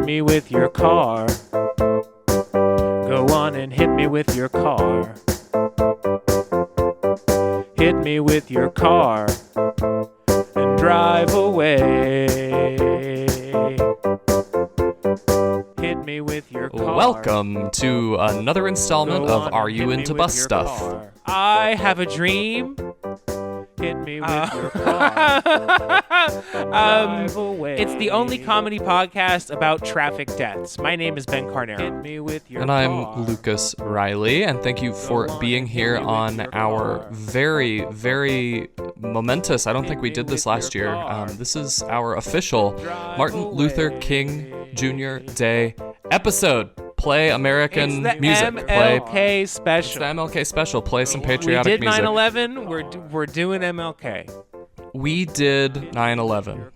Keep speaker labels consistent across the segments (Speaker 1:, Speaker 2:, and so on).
Speaker 1: me with your car. Go on and hit me with your car. Hit me with your car and drive away. Hit me with your car.
Speaker 2: Welcome to another installment
Speaker 1: Go
Speaker 2: of
Speaker 1: on
Speaker 2: Are
Speaker 1: and
Speaker 2: You
Speaker 1: hit me
Speaker 2: Into
Speaker 1: with
Speaker 2: Bus
Speaker 1: your
Speaker 2: Stuff?
Speaker 1: car. I have a dream. Hit me with your car. Drive away. It's the only comedy podcast about traffic deaths. My name is Ben Carnero. Hit me with your
Speaker 2: And
Speaker 1: car.
Speaker 2: I'm Lucas Riley, and thank you for being here on our very, very momentous, I don't think we did this last year, this is our official Martin Luther King Jr. Day episode. Play American
Speaker 1: It's the
Speaker 2: music.
Speaker 1: MLK special.
Speaker 2: It's the MLK special. Play some patriotic
Speaker 1: we did
Speaker 2: music.
Speaker 1: 9/11. We're doing MLK.
Speaker 2: We did 9/11.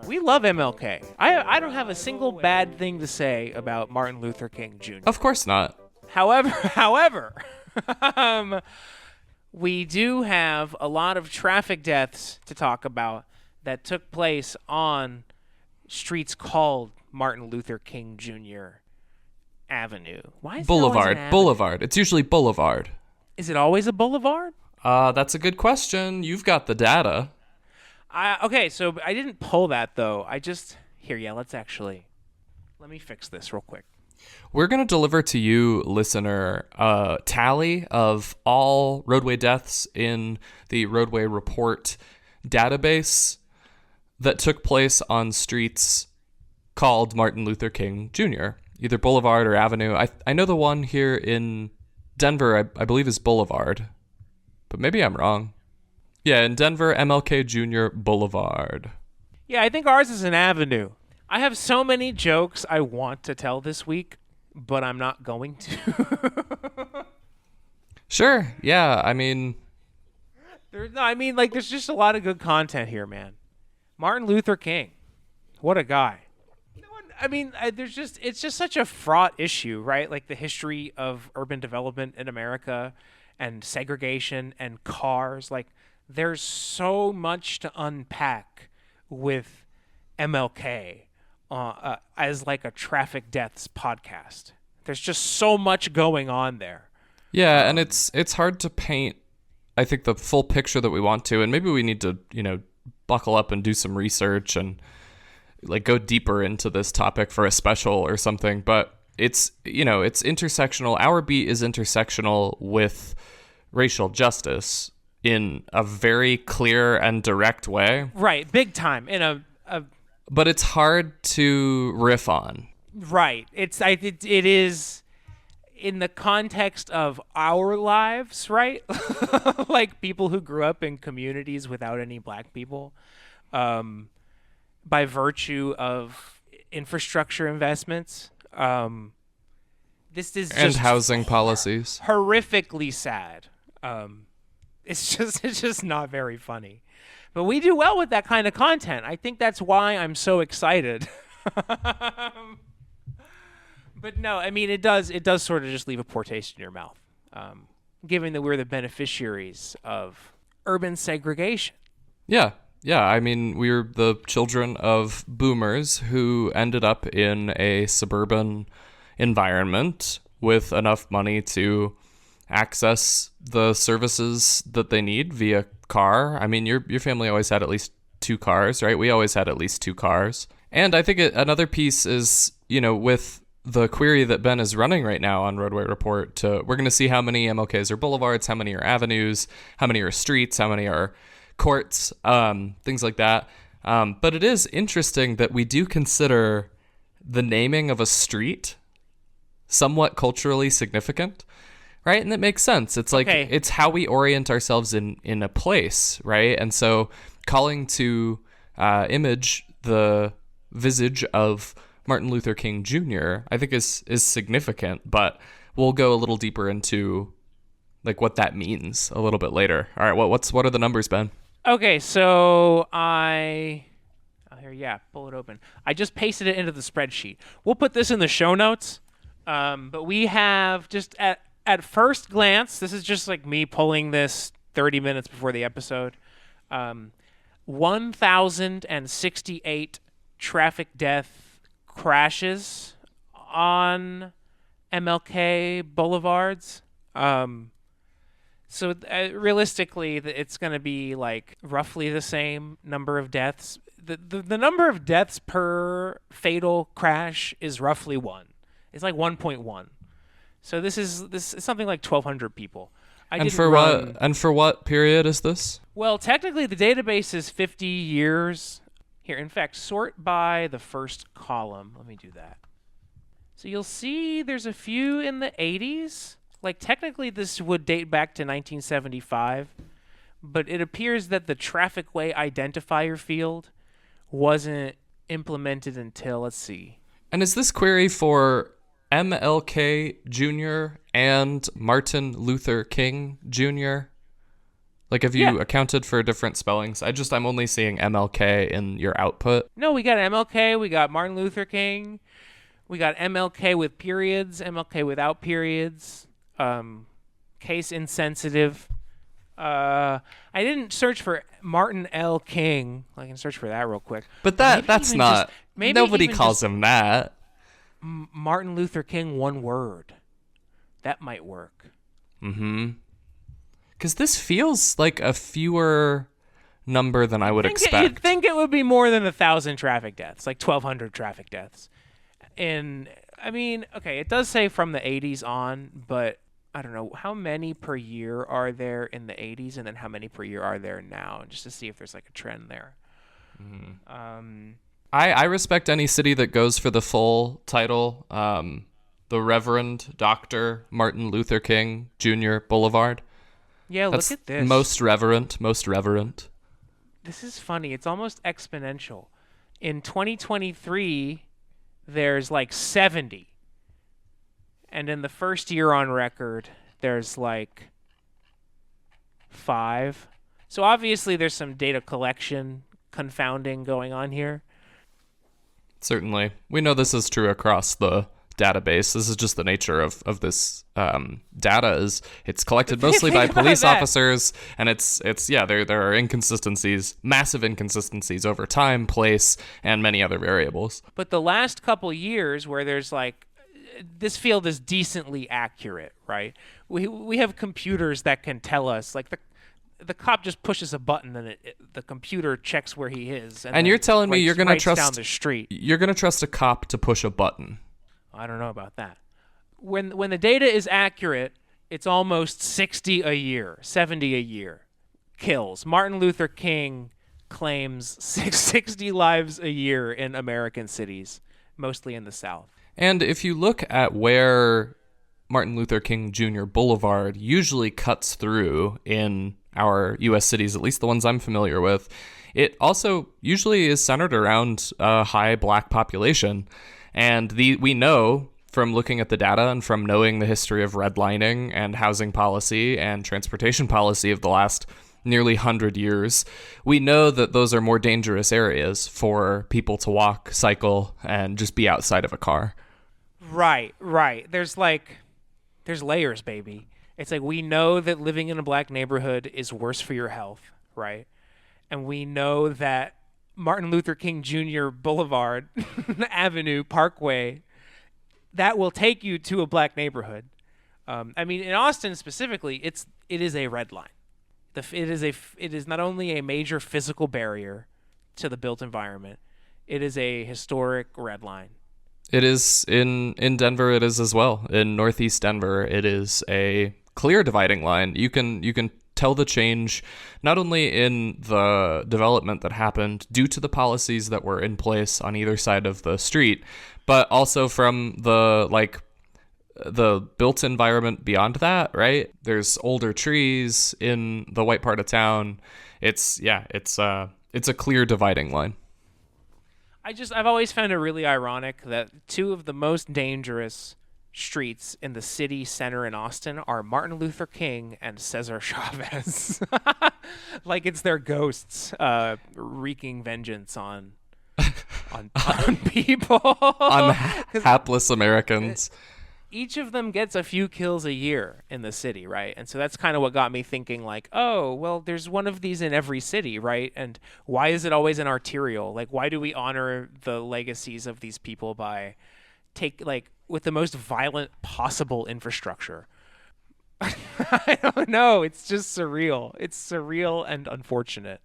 Speaker 1: We love MLK. I don't have a single bad thing to say about Martin Luther King Jr.
Speaker 2: Of course not.
Speaker 1: However, we do have a lot of traffic deaths to talk about that took place on streets called Martin Luther King Jr. Avenue. Why is it always an avenue?
Speaker 2: Boulevard. It's usually Boulevard.
Speaker 1: Is it always a boulevard?
Speaker 2: That's a good question. You've got the data.
Speaker 1: Okay, so I didn't pull that, though. Let me fix this real quick.
Speaker 2: We're going to deliver to you, listener, a tally of all roadway deaths in the roadway report database that took place on streets called Martin Luther King Jr., either Boulevard or Avenue. I know the one here in Denver, I believe, is Boulevard, but maybe I'm wrong. Yeah, in Denver, MLK Jr. Boulevard.
Speaker 1: Yeah, I think ours is an avenue. I have so many jokes I want to tell this week, but I'm not going to.
Speaker 2: Sure, yeah, I mean...
Speaker 1: there's just a lot of good content here, man. Martin Luther King. What a guy. It's just such a fraught issue, right? Like the history of urban development in America and segregation and cars. Like, there's so much to unpack with MLK as like a traffic deaths podcast. There's just so much going on there.
Speaker 2: Yeah, and it's hard to paint, I think, the full picture that we want to, and maybe we need to, buckle up and do some research and like go deeper into this topic for a special or something. But it's intersectional. Our beat is intersectional with racial justice in a very clear and direct way.
Speaker 1: Right, big time.
Speaker 2: But it's hard to riff on.
Speaker 1: Right. It is in the context of our lives, right? Like people who grew up in communities without any black people, by virtue of infrastructure investments. This is just
Speaker 2: and housing policies.
Speaker 1: Horrifically sad. It's just not very funny. But we do well with that kind of content. I think that's why I'm so excited. But no, I mean, it does sort of just leave a poor taste in your mouth, given that we're the beneficiaries of urban segregation.
Speaker 2: Yeah. I mean, we're the children of boomers who ended up in a suburban environment with enough money to access the services that they need via car. I mean, your family always had at least 2 cars, right? We always had at least 2 cars. And I think another piece is, with the query that Ben is running right now on Roadway Report, we're going to see how many MLKs are boulevards, how many are avenues, how many are streets, how many are courts, things like that. But it is interesting that we do consider the naming of a street somewhat culturally significant, right? And it makes sense. It's like, It's how we orient ourselves in a place, right? And so calling to image the visage of Martin Luther King Jr., I think is significant, but we'll go a little deeper into like what that means a little bit later. All right, what are the numbers, Ben?
Speaker 1: Okay, so pull it open. I just pasted it into the spreadsheet. We'll put this in the show notes. But we have just at first glance, this is just like me pulling this 30 minutes before the episode. 1,068 traffic death crashes on MLK boulevards. So realistically, it's going to be like roughly the same number of deaths. The number of deaths per fatal crash is roughly 1. It's like 1.1. So this is something like 1,200 people.
Speaker 2: And for what period is this?
Speaker 1: Well, technically the database is 50 years. Here, in fact, sort by the first column. Let me do that. So you'll see there's a few in the 80s. Like, technically this would date back to 1975, but it appears that the traffic way identifier field wasn't implemented until, let's see.
Speaker 2: And is this query for MLK Jr. and Martin Luther King Jr.? Like, have you accounted for different spellings? I'm only seeing MLK in your output.
Speaker 1: No, we got MLK, we got Martin Luther King, we got MLK with periods, MLK without periods, case insensitive. I didn't search for Martin L. King. I can search for that real quick.
Speaker 2: But that's not. Nobody calls him that.
Speaker 1: Martin Luther King, one word. That might work.
Speaker 2: Mm-hmm. Because this feels like a fewer number than I would expect.
Speaker 1: You'd think it would be more than 1,000 traffic deaths, like 1,200 traffic deaths. And, I mean, okay, it does say from the 80s on, but I don't know, how many per year are there in the 80s, and then how many per year are there now, just to see if there's like a trend there. Mm-hmm.
Speaker 2: I respect any city that goes for the full title, the Reverend Dr. Martin Luther King Jr. Boulevard.
Speaker 1: Yeah,
Speaker 2: That's
Speaker 1: look at this.
Speaker 2: Most reverent.
Speaker 1: This is funny. It's almost exponential. In 2023, there's like 70. And in the first year on record, there's like 5. So obviously there's some data collection confounding going on here.
Speaker 2: Certainly. We know this is true across the database. This is just the nature of this data. Is it's collected mostly by police officers, and there are inconsistencies, massive inconsistencies over time, place, and many other variables.
Speaker 1: But the last couple years where there's like, this field is decently accurate, right? We have computers that can tell us, like the cop just pushes a button and the computer checks where he is.
Speaker 2: And you're telling me you're going to trust
Speaker 1: down the street.
Speaker 2: You're going to trust a cop to push a button?
Speaker 1: I don't know about that. When the data is accurate, it's almost 60 a year, 70 a year. Kills. Martin Luther King claims 60 lives a year in American cities, mostly in the South.
Speaker 2: And if you look at where Martin Luther King Jr. Boulevard usually cuts through in our U.S. cities, at least the ones I'm familiar with, it also usually is centered around a high black population. And we know from looking at the data and from knowing the history of redlining and housing policy and transportation policy of the last nearly 100 years, we know that those are more dangerous areas for people to walk, cycle, and just be outside of a car.
Speaker 1: Right. There's layers, baby. It's like, we know that living in a black neighborhood is worse for your health, right? And we know that Martin Luther King Jr. Boulevard, Avenue, Parkway, that will take you to a black neighborhood. I mean, in Austin specifically, it is a red line. It is not only a major physical barrier to the built environment, it is a historic red line.
Speaker 2: It is in Denver. It is as well. In Northeast Denver, it is a clear dividing line. You can tell the change not only in the development that happened due to the policies that were in place on either side of the street, but also from the built environment beyond that, right? There's older trees in the white part of town. It's a clear dividing line.
Speaker 1: I've always found it really ironic that two of the most dangerous streets in the city center in Austin are Martin Luther King and Cesar Chavez. Like it's their ghosts wreaking vengeance on people.
Speaker 2: On hapless Americans.
Speaker 1: each of them gets a few kills a year in the city, right? And so that's kind of what got me thinking, like, oh, well, there's one of these in every city, right? And why is it always an arterial? Like, why do we honor the legacies of these people by with the most violent possible infrastructure? I don't know. It's just surreal. It's surreal and unfortunate.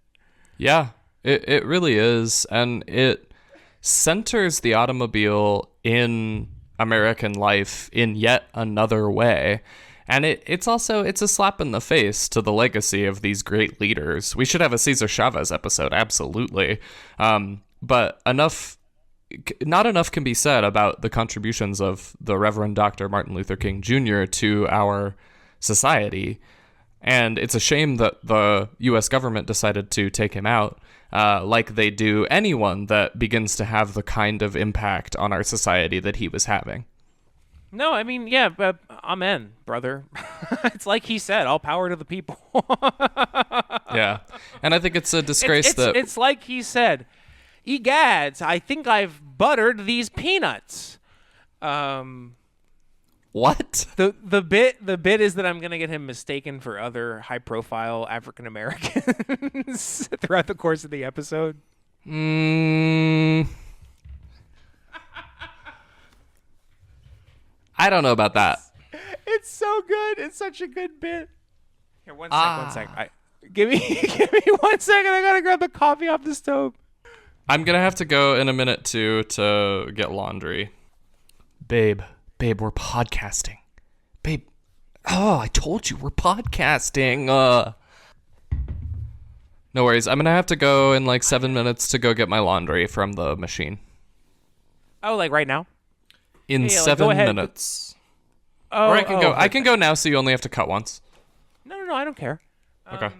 Speaker 2: Yeah, it really is. And it centers the automobile in American life in yet another way. And it's a slap in the face to the legacy of these great leaders. We should have a Cesar Chavez episode, absolutely. But not enough can be said about the contributions of the Reverend Dr. Martin Luther King Jr. to our society. And it's a shame that the U.S. government decided to take him out, like they do anyone that begins to have the kind of impact on our society that he was having.
Speaker 1: No, I mean, yeah, but amen, brother. It's like he said, all power to the people.
Speaker 2: Yeah. And I think it's a disgrace
Speaker 1: it's like he said, egads, I think I've buttered these peanuts.
Speaker 2: What?
Speaker 1: The bit is that I'm gonna get him mistaken for other high profile African Americans throughout the course of the episode.
Speaker 2: I don't know about that.
Speaker 1: It's so good. It's such a good bit. Here, one sec. Give me 1 second. I gotta grab the coffee off the stove.
Speaker 2: I'm gonna have to go in a minute to get laundry. Babe, we're podcasting. Babe, I told you we're podcasting. No worries. I'm gonna have to go in like 7 minutes to go get my laundry from the machine.
Speaker 1: Oh, like right now?
Speaker 2: In 7 minutes.
Speaker 1: Oh,
Speaker 2: or I can go now, so you only have to cut once.
Speaker 1: No, I don't care.
Speaker 2: Okay.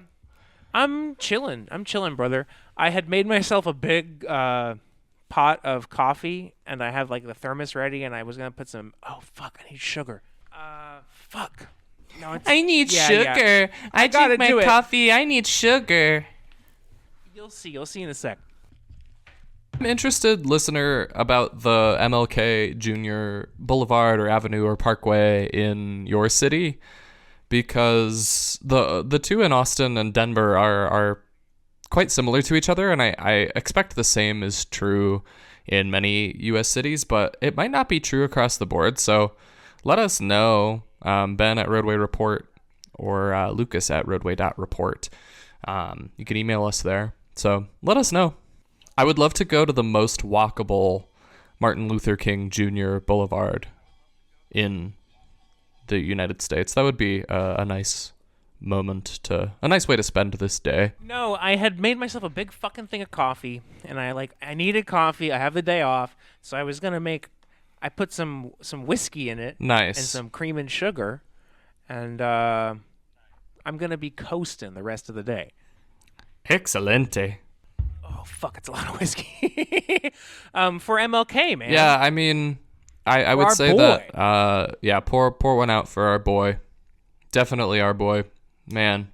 Speaker 1: I'm chilling, brother. I had made myself a big pot of coffee, and I have like the thermos ready, and I was gonna put some. Oh fuck! I need sugar. Fuck. No,
Speaker 2: I need sugar.
Speaker 1: Yeah.
Speaker 2: I drink my coffee. I need sugar.
Speaker 1: You'll see in a sec.
Speaker 2: I'm interested, listener, about the MLK Jr. Boulevard or Avenue or Parkway in your city, because the two in Austin and Denver are quite similar to each other, and I expect the same is true in many U.S. cities, but it might not be true across the board. So let us know, Ben at Roadway Report or Lucas at roadway.report. You can email us there. So let us know. I would love to go to the most walkable Martin Luther King Jr. Boulevard in the United States. That would be a nice way to spend this day.
Speaker 1: No, I had made myself a big fucking thing of coffee, and I needed coffee. I have the day off, so I put some whiskey in it.
Speaker 2: Nice.
Speaker 1: And some cream and sugar, and I'm gonna be coasting the rest of the day.
Speaker 2: Excelente.
Speaker 1: Oh fuck, it's a lot of whiskey. For MLK, man.
Speaker 2: Yeah, I mean, I would say
Speaker 1: boy.
Speaker 2: that pour one out for our boy. Definitely our boy. Man.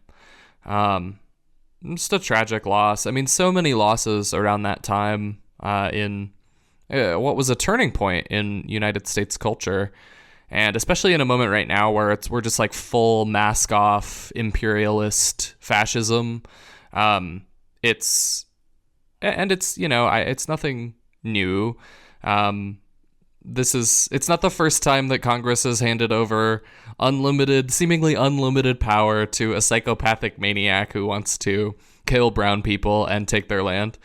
Speaker 2: Just a tragic loss. I mean, so many losses around that time in what was a turning point in United States culture. And especially in a moment right now where we're just like full mask off imperialist fascism. It's nothing new. It's not the first time that Congress has handed over seemingly unlimited power to a psychopathic maniac who wants to kill brown people and take their land.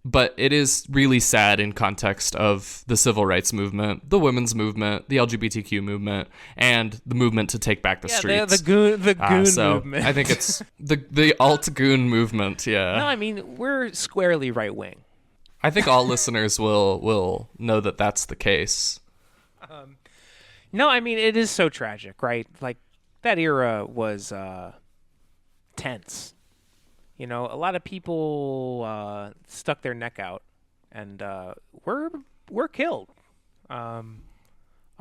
Speaker 2: But it is really sad in context of the civil rights movement, the women's movement, the LGBTQ movement, and the movement to take back the streets.
Speaker 1: The goon movement.
Speaker 2: I think it's the alt-goon movement, yeah.
Speaker 1: No, I mean, we're squarely right-wing.
Speaker 2: I think all listeners will know that that's the case.
Speaker 1: No, I mean, it is so tragic, right? Like, that era was tense. You know, a lot of people stuck their neck out, and were killed. A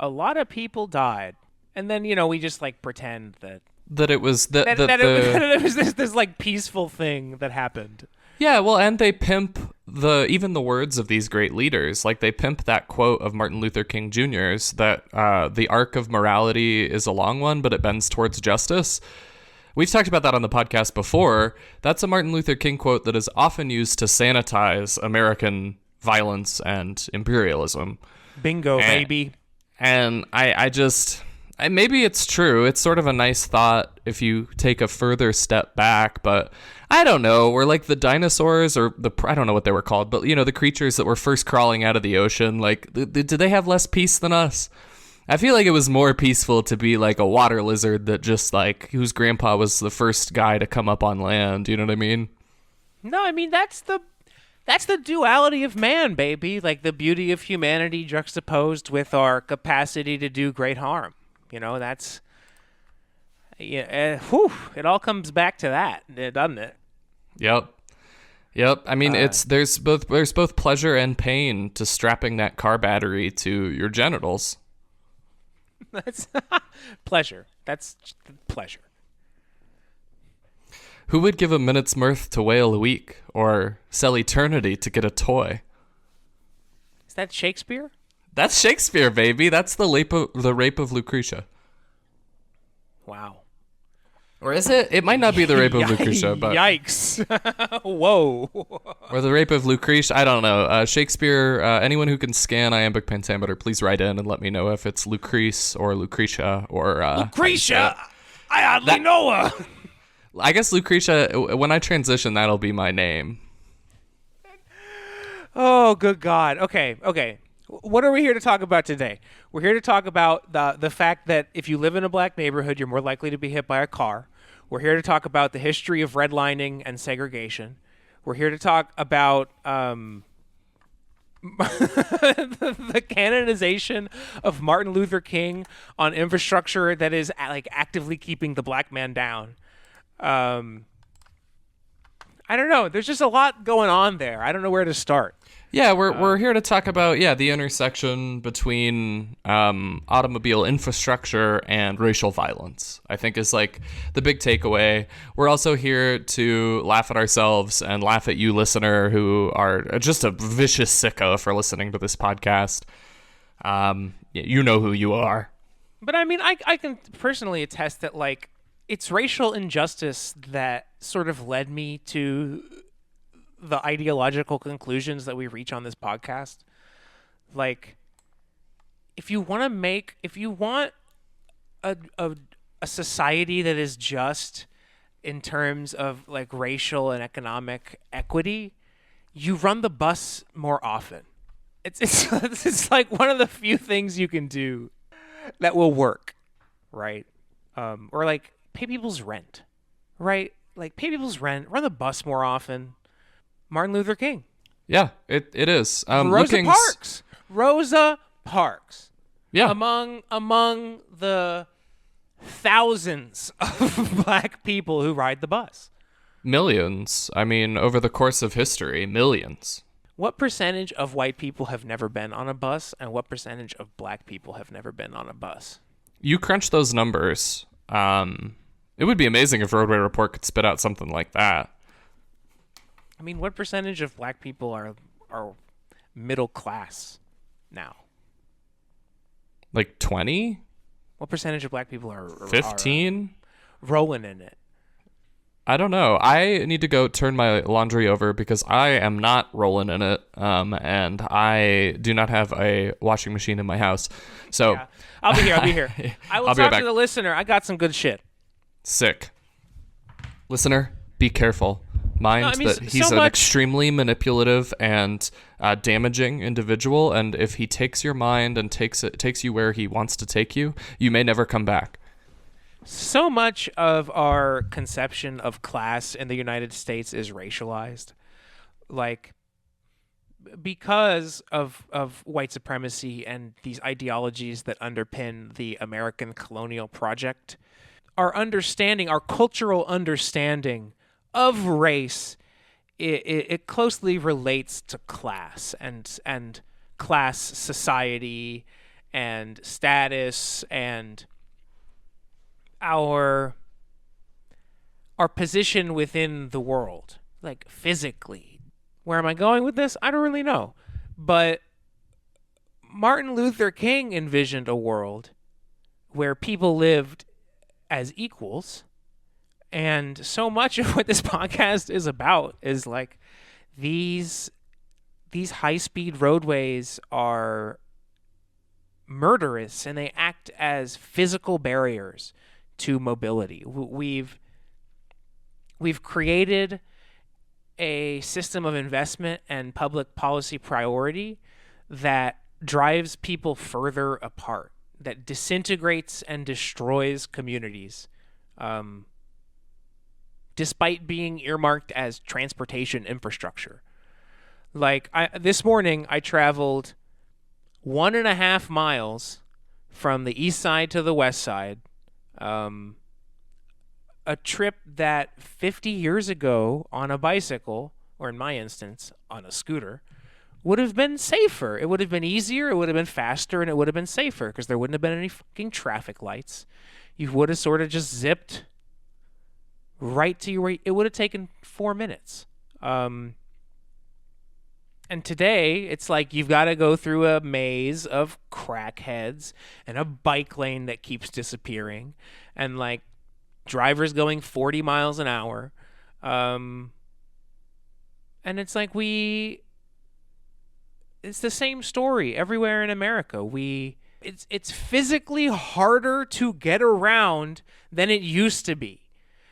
Speaker 1: lot of people died, and then we just like pretend that
Speaker 2: it was
Speaker 1: it was this like peaceful thing that happened.
Speaker 2: Yeah, well, and they pimp even the words of these great leaders, like they pimp that quote of Martin Luther King Jr.'s that the arc of morality is a long one, but it bends towards justice. We've talked about that on the podcast before. That's a Martin Luther King quote that is often used to sanitize American violence and imperialism.
Speaker 1: Bingo, baby.
Speaker 2: And maybe it's true. It's sort of a nice thought if you take a further step back, but I don't know. We're like the dinosaurs, or I don't know what they were called, but the creatures that were first crawling out of the ocean. Like, did they have less peace than us? I feel like it was more peaceful to be like a water lizard that just like whose grandpa was the first guy to come up on land. You know what I mean?
Speaker 1: No, I mean that's the duality of man, baby. Like the beauty of humanity juxtaposed with our capacity to do great harm. That's it all comes back to that, doesn't it?
Speaker 2: Yep. I mean, there's both pleasure and pain to strapping that car battery to your genitals.
Speaker 1: That's pleasure. That's pleasure.
Speaker 2: Who would give a minute's mirth to wail a week, or sell eternity to get a toy?
Speaker 1: Is that Shakespeare?
Speaker 2: That's Shakespeare, baby. That's the rape of Lucretia.
Speaker 1: Wow.
Speaker 2: Or is it? It might not be the rape of Lucretia, but
Speaker 1: yikes! Whoa.
Speaker 2: Or the rape of Lucretia. I don't know. Shakespeare. Anyone who can scan iambic pentameter, please write in and let me know if it's Lucrece or Lucretia or
Speaker 1: Lucretia. I hardly know her.
Speaker 2: I guess Lucretia. When I transition, that'll be my name.
Speaker 1: Oh, good God. Okay. What are we here to talk about today? We're here to talk about the fact that if you live in a black neighborhood, you're more likely to be hit by a car. We're here to talk about the history of redlining and segregation. We're here to talk about the canonization of Martin Luther King on infrastructure that is like actively keeping the black man down. I don't know. There's just a lot going on there. I don't know where to start.
Speaker 2: Yeah, we're here to talk about the intersection between automobile infrastructure and racial violence. I think is like the big takeaway. We're also here to laugh at ourselves and laugh at you, listener, who are just a vicious sicko for listening to this podcast. You know who you are.
Speaker 1: But I mean, I can personally attest that like it's racial injustice that sort of led me to the ideological conclusions that we reach on this podcast. Like, if you want a society that is just in terms of like racial and economic equity, you run the bus more often. It's like one of the few things you can do that will work, right? Or like pay people's rent, right? Like pay people's rent, run the bus more often. Martin Luther King.
Speaker 2: Yeah, it is.
Speaker 1: Rosa Parks.
Speaker 2: Yeah.
Speaker 1: Among the thousands of black people who ride the bus.
Speaker 2: Millions. I mean, over the course of history, millions.
Speaker 1: What percentage of white people have never been on a bus, and what percentage of black people have never been on a bus?
Speaker 2: You crunch those numbers. It would be amazing if Roadway Report could spit out something like that.
Speaker 1: I mean, what percentage of black people are middle class now?
Speaker 2: Like 20?
Speaker 1: What percentage of black people are
Speaker 2: 15?
Speaker 1: Rolling in it?
Speaker 2: I don't know. I need to go turn my laundry over because I am not rolling in it, and I do not have a washing machine in my house. So
Speaker 1: yeah. I'll be here. I will talk
Speaker 2: right
Speaker 1: to the listener. I got some good shit.
Speaker 2: Sick. Listener, be careful. Mind that he's an extremely manipulative and damaging individual, and if he takes your mind and takes you where he wants to take you, you may never come back.
Speaker 1: So much of our conception of class in the United States is racialized. Like, because of white supremacy and these ideologies that underpin the American colonial project, our cultural understanding of race, it closely relates to class and class society and status and our position within the world, like physically, Where am I going with this? I don't really know. But Martin Luther King envisioned a world where people lived as equals. And so much of what this podcast is about is like these high-speed roadways are murderous and they act as physical barriers to mobility. We've created a system of investment and public policy priority that drives people further apart, that disintegrates and destroys communities, despite being earmarked as transportation infrastructure. Like this morning, I traveled 1.5 miles from the east side to the west side. A trip that 50 years ago on a bicycle, or in my instance, on a scooter, would have been safer. It would have been easier, it would have been faster, and it would have been safer because there wouldn't have been any fucking traffic lights. You would have sort of just zipped right to your... It would have taken 4 minutes. And today, it's like you've got to go through a maze of crackheads and a bike lane that keeps disappearing and, like, drivers going 40 miles an hour. And it's like it's the same story everywhere in America. It's physically harder to get around than it used to be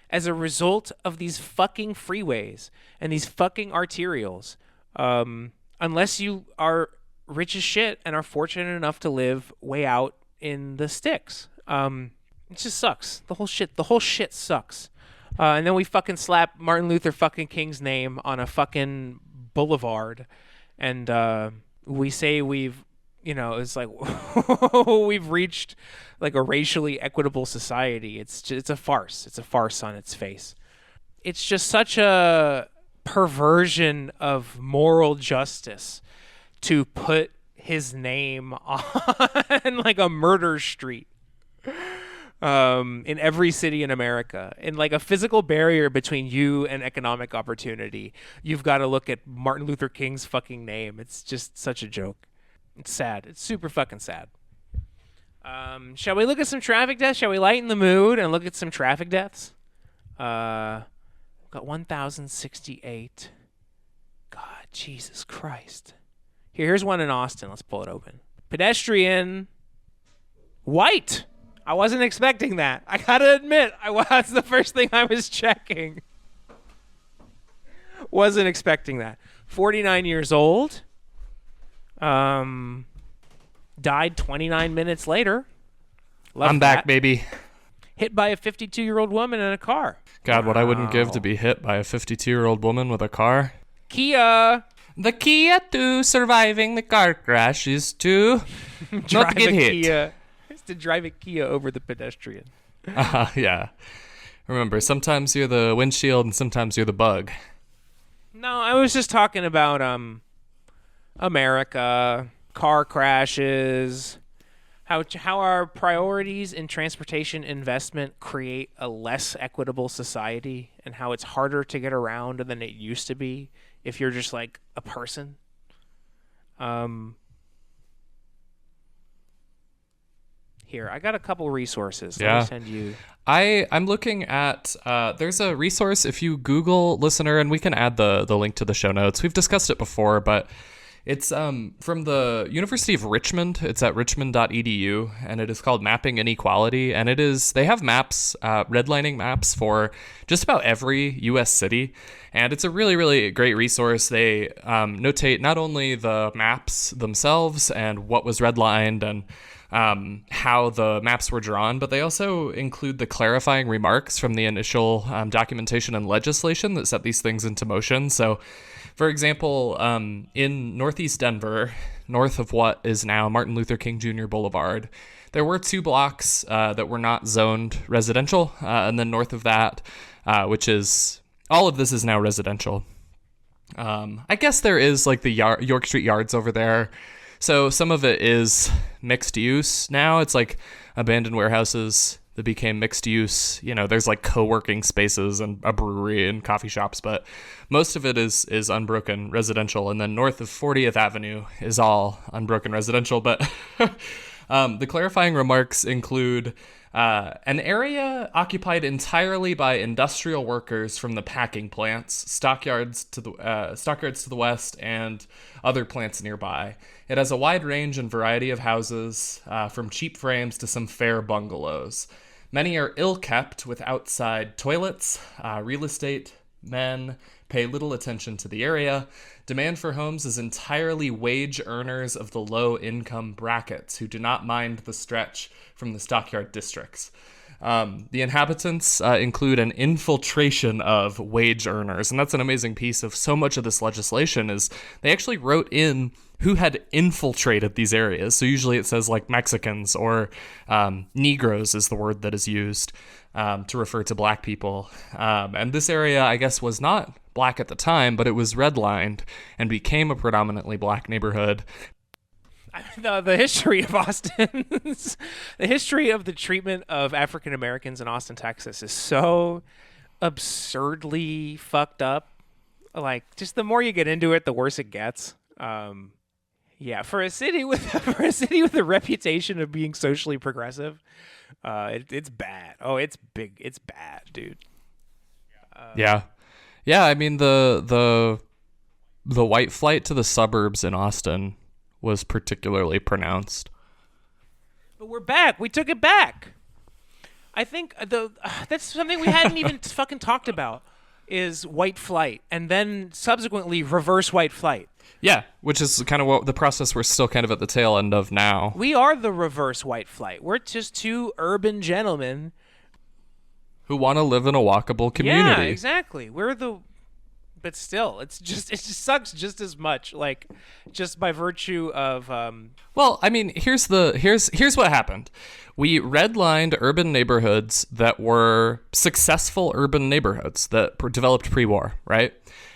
Speaker 1: as a result of these fucking freeways and these fucking arterials. Unless you are rich as shit and are fortunate enough to live way out in the sticks. It just sucks. The whole shit sucks. And then we fucking slap Martin Luther fucking King's name on a fucking boulevard. And we say it's like we've reached like a racially equitable society. It's a farce. It's a farce on its face. It's just such a perversion of moral justice to put his name on like a murder street in every city in America, in like a physical barrier between you and economic opportunity. You've got to look at Martin Luther King's fucking name. It's just such a joke. It's sad. It's super fucking sad. Shall we look at some traffic deaths? Shall we lighten the mood and look at some traffic deaths? Got 1,068. God, Jesus Christ. Here's one in Austin. Let's pull it open. Pedestrian. White. I wasn't expecting that. I gotta admit, that's the first thing I was checking. Wasn't expecting that. 49 years old. Died 29 minutes later.
Speaker 2: I'm back, baby.
Speaker 1: Hit by a 52-year-old woman in a car.
Speaker 2: God, what I wouldn't give to be hit by a 52-year-old woman with a car.
Speaker 1: Kia.
Speaker 2: The key to surviving the car crash is to not get hit.
Speaker 1: Kia. Is to drive a Kia over the pedestrian.
Speaker 2: Yeah. Remember, sometimes you're the windshield and sometimes you're the bug.
Speaker 1: No, I was just talking about America, car crashes, how our priorities in transportation investment create a less equitable society, and how it's harder to get around than it used to be if you're just like a person. Here, I got a couple resources. Let me send you.
Speaker 2: I'm looking at, there's a resource if you Google listener, and we can add the link to the show notes. We've discussed it before, but it's from the University of Richmond. It's at richmond.edu, and it is called Mapping Inequality. And they have maps, redlining maps for just about every U.S. city. And it's a really, really great resource. They notate not only the maps themselves and what was redlined and how the maps were drawn, but they also include the clarifying remarks from the initial documentation and legislation that set these things into motion. So, for example, in Northeast Denver, north of what is now Martin Luther King Jr. Boulevard, there were 2 blocks that were not zoned residential, and then north of that, which is, all of this is now residential. I guess there is like the York Street Yards over there. So some of it is mixed use now. It's like abandoned warehouses that became mixed use. There's like co-working spaces and a brewery and coffee shops, but most of it is unbroken residential. And then north of 40th Avenue is all unbroken residential. But the clarifying remarks include an area occupied entirely by industrial workers from the packing plants, stockyards to the west, and other plants nearby. It has a wide range and variety of houses, from cheap frames to some fair bungalows. Many are ill-kept with outside toilets. Real estate men pay little attention to the area. Demand for homes is entirely wage earners of the low-income brackets who do not mind the stretch from the stockyard districts. The inhabitants include an infiltration of wage earners, and that's an amazing piece of so much of this legislation is they actually wrote in who had infiltrated these areas. So usually it says like Mexicans or Negroes is the word that is used to refer to black people. And this area, I guess, was not black at the time, but it was redlined and became a predominantly black neighborhood.
Speaker 1: The history of Austin, the history of the treatment of African Americans in Austin, Texas is so absurdly fucked up. Like, just the more you get into it, the worse it gets. Yeah, for a city with a reputation of being socially progressive, it's bad. Oh, it's big. It's bad, dude.
Speaker 2: Yeah. I mean the white flight to the suburbs in Austin was particularly pronounced.
Speaker 1: But we're back. We took it back. I think that's something we hadn't even fucking talked about is white flight, and then subsequently reverse white flight.
Speaker 2: Yeah, which is kind of what the process we're still kind of at the tail end of now.
Speaker 1: We are the reverse white flight. We're just two urban gentlemen
Speaker 2: who want to live in a walkable community.
Speaker 1: Yeah, exactly. But still, it just sucks just as much, like just by virtue of.
Speaker 2: Well, I mean, here's what happened. We redlined urban neighborhoods that were successful urban neighborhoods that developed pre-war, right?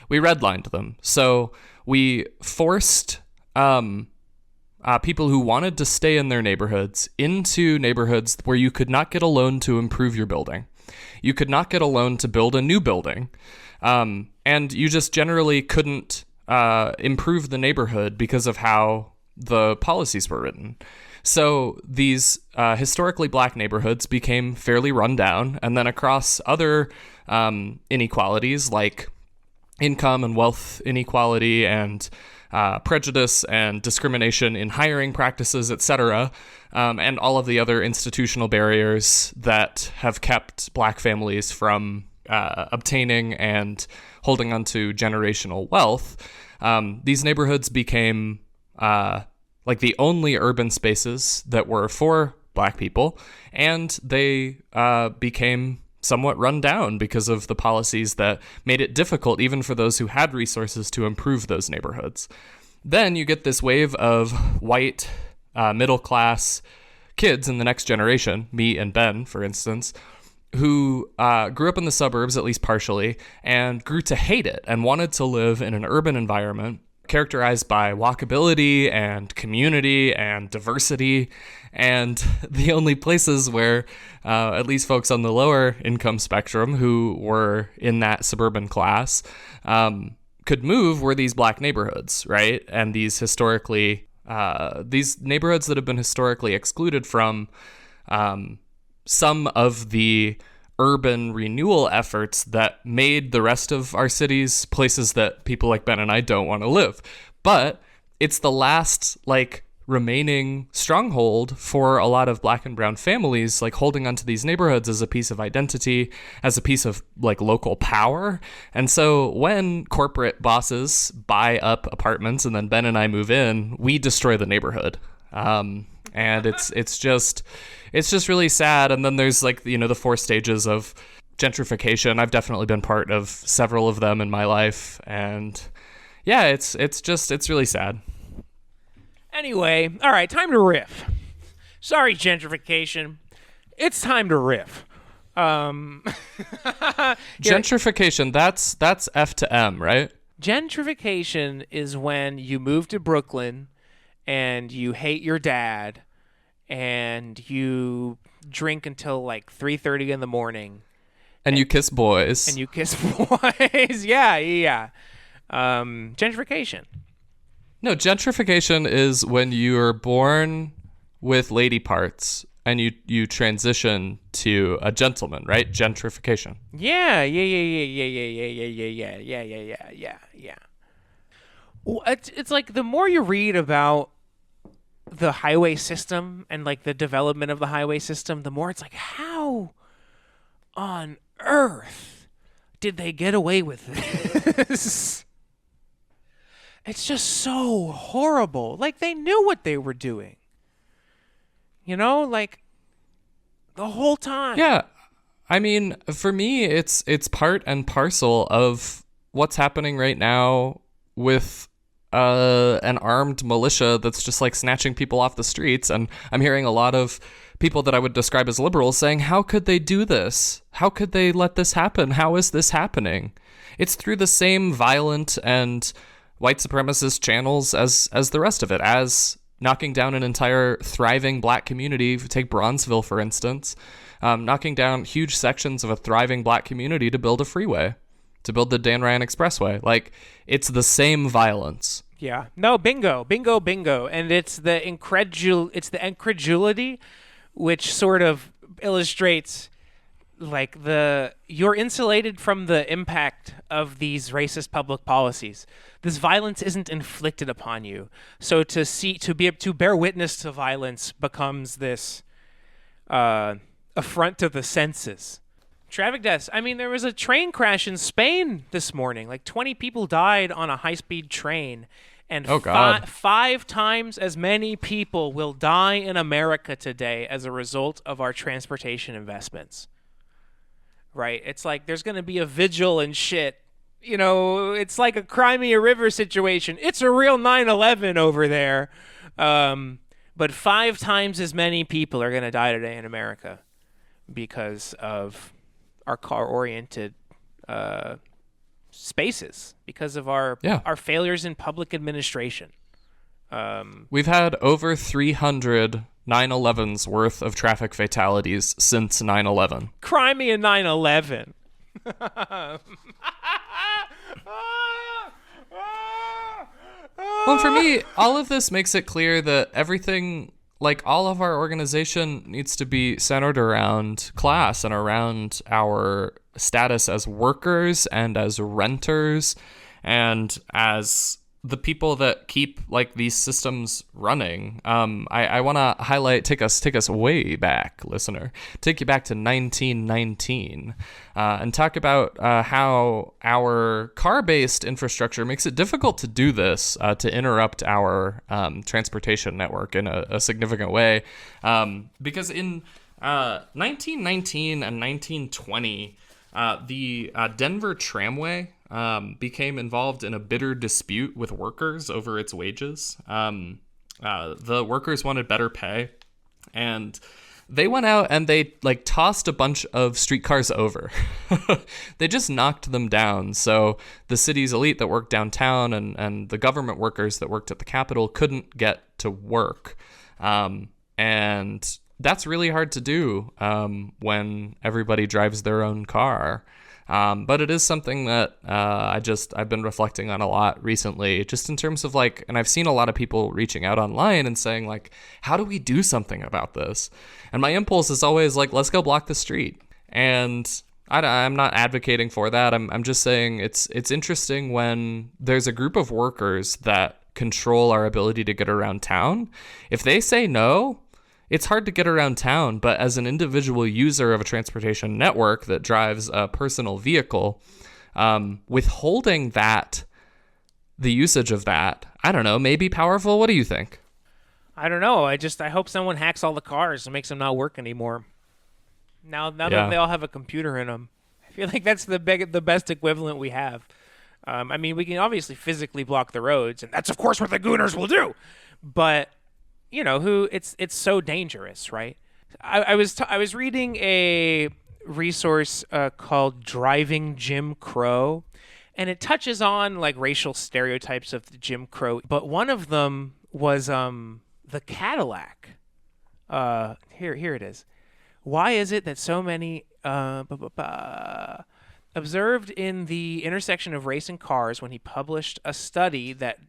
Speaker 2: We redlined them, so we forced people who wanted to stay in their neighborhoods into neighborhoods where you could not get a loan to improve your building. You could not get a loan to build a new building. And you just generally couldn't improve the neighborhood because of how the policies were written. So these historically black neighborhoods became fairly run down, and then across other inequalities like income and wealth inequality and prejudice and discrimination in hiring practices, etc., and all of the other institutional barriers that have kept black families from obtaining and holding onto generational wealth, these neighborhoods became like the only urban spaces that were for black people, and they became somewhat run down because of the policies that made it difficult even for those who had resources to improve those neighborhoods. Then you get this wave of white middle-class kids in the next generation, me and Ben, for instance, who grew up in the suburbs, at least partially, and grew to hate it and wanted to live in an urban environment characterized by walkability and community and diversity. And the only places where at least folks on the lower income spectrum who were in that suburban class could move were these black neighborhoods, right? And these historically, these neighborhoods that have been historically excluded from some of the urban renewal efforts that made the rest of our cities places that people like Ben and I don't want to live. But it's the last remaining stronghold for a lot of black and brown families, holding onto these neighborhoods as a piece of identity, as a piece of local power. And so when corporate bosses buy up apartments and then Ben and I move in, we destroy the neighborhood. And it's just really sad. And then there's the 4 stages of gentrification. I've definitely been part of several of them in my life, and yeah, it's really sad.
Speaker 1: Anyway, all right, time to riff. Sorry, gentrification. It's time to riff.
Speaker 2: Gentrification, that's F to M, right?
Speaker 1: Gentrification is when you move to Brooklyn and you hate your dad and you drink until like 3:30 in the morning.
Speaker 2: And you kiss boys.
Speaker 1: And you kiss boys. Yeah. Gentrification.
Speaker 2: No, gentrification is when you're born with lady parts and you transition to a gentleman, right? Gentrification.
Speaker 1: Yeah. Well, it's like the more you read about the highway system and like the development of the highway system, the more it's like, how on earth did they get away with this? It's just so horrible. Like, they knew what they were doing. You know, like, the whole time.
Speaker 2: Yeah. I mean, for me, it's part and parcel of what's happening right now with an armed militia that's just like snatching people off the streets. And I'm hearing a lot of people that I would describe as liberals saying, how could they do this? How could they let this happen? How is this happening? It's through the same violent and white supremacist channels as the rest of it, as knocking down an entire thriving black community. Take Bronzeville, for instance, knocking down huge sections of a thriving black community to build a freeway, to build the Dan Ryan Expressway. Like, it's the same violence.
Speaker 1: Yeah. No, bingo. And it's the incredulity, which sort of illustrates like you're insulated from the impact of these racist public policies. This violence isn't inflicted upon you. So to bear witness to violence becomes this affront to the senses. Traffic deaths. I mean, there was a train crash in Spain this morning. Like 20 people died on a high-speed train. And five times as many people will die in America today as a result of our transportation investments. Right? It's like there's going to be a vigil and shit. You know, it's like a Crimea River situation. It's a real 9/11 over there. But 5 times as many people are going to die today in America because of our car-oriented spaces, because of our failures in public administration.
Speaker 2: We've had over 300 9/11s worth of traffic fatalities since 9/11.
Speaker 1: Crimea 9/11.
Speaker 2: Well, for me, all of this makes it clear that everything, like all of our organization, needs to be centered around class and around our status as workers and as renters and as the people that keep like these systems running. I want to highlight, take us way back, listener, take you back to 1919, and talk about how our car-based infrastructure makes it difficult to do this, to interrupt our transportation network in a significant way, because in 1919 and 1920, the Denver Tramway became involved in a bitter dispute with workers over its wages. The workers wanted better pay, and they went out and they like tossed a bunch of streetcars over. They just knocked them down. So the city's elite that worked downtown and the government workers that worked at the Capitol couldn't get to work. And that's really hard to do when everybody drives their own car. But it is something that I've been reflecting on a lot recently, just in terms of like, and I've seen a lot of people reaching out online and saying like, how do we do something about this? And my impulse is always like, let's go block the street. And I'm not advocating for that. I'm just saying it's interesting when there's a group of workers that control our ability to get around town. If they say no, it's hard to get around town, but as an individual user of a transportation network that drives a personal vehicle, withholding the usage of that, I don't know, may be powerful. What do you think?
Speaker 1: I don't know. I hope someone hacks all the cars and makes them not work anymore. Now that they all have a computer in them. I feel like that's the best equivalent we have. I mean, we can obviously physically block the roads, and that's of course what the Gooners will do. But you know, it's so dangerous, right? I was reading a resource called Driving Jim Crow, and it touches on like racial stereotypes of the Jim Crow, but one of them was the Cadillac. Here it is. Why is it that so many observed in the intersection of race and cars when he published a study that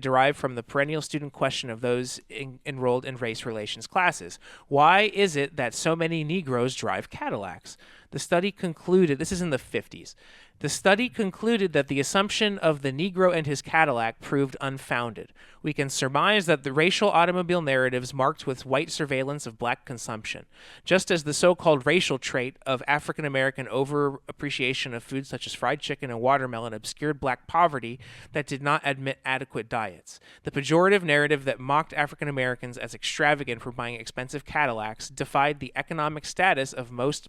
Speaker 1: derived from the perennial student question of those enrolled in race relations classes. Why is it that so many Negroes drive Cadillacs? The study concluded, this is in the 50s, the study concluded that the assumption of the Negro and his Cadillac proved unfounded. We can surmise that the racial automobile narratives marked with white surveillance of black consumption, just as the so-called racial trait of African American over-appreciation of foods such as fried chicken and watermelon obscured black poverty that did not admit adequate diets. The pejorative narrative that mocked African Americans as extravagant for buying expensive Cadillacs defied the economic status of most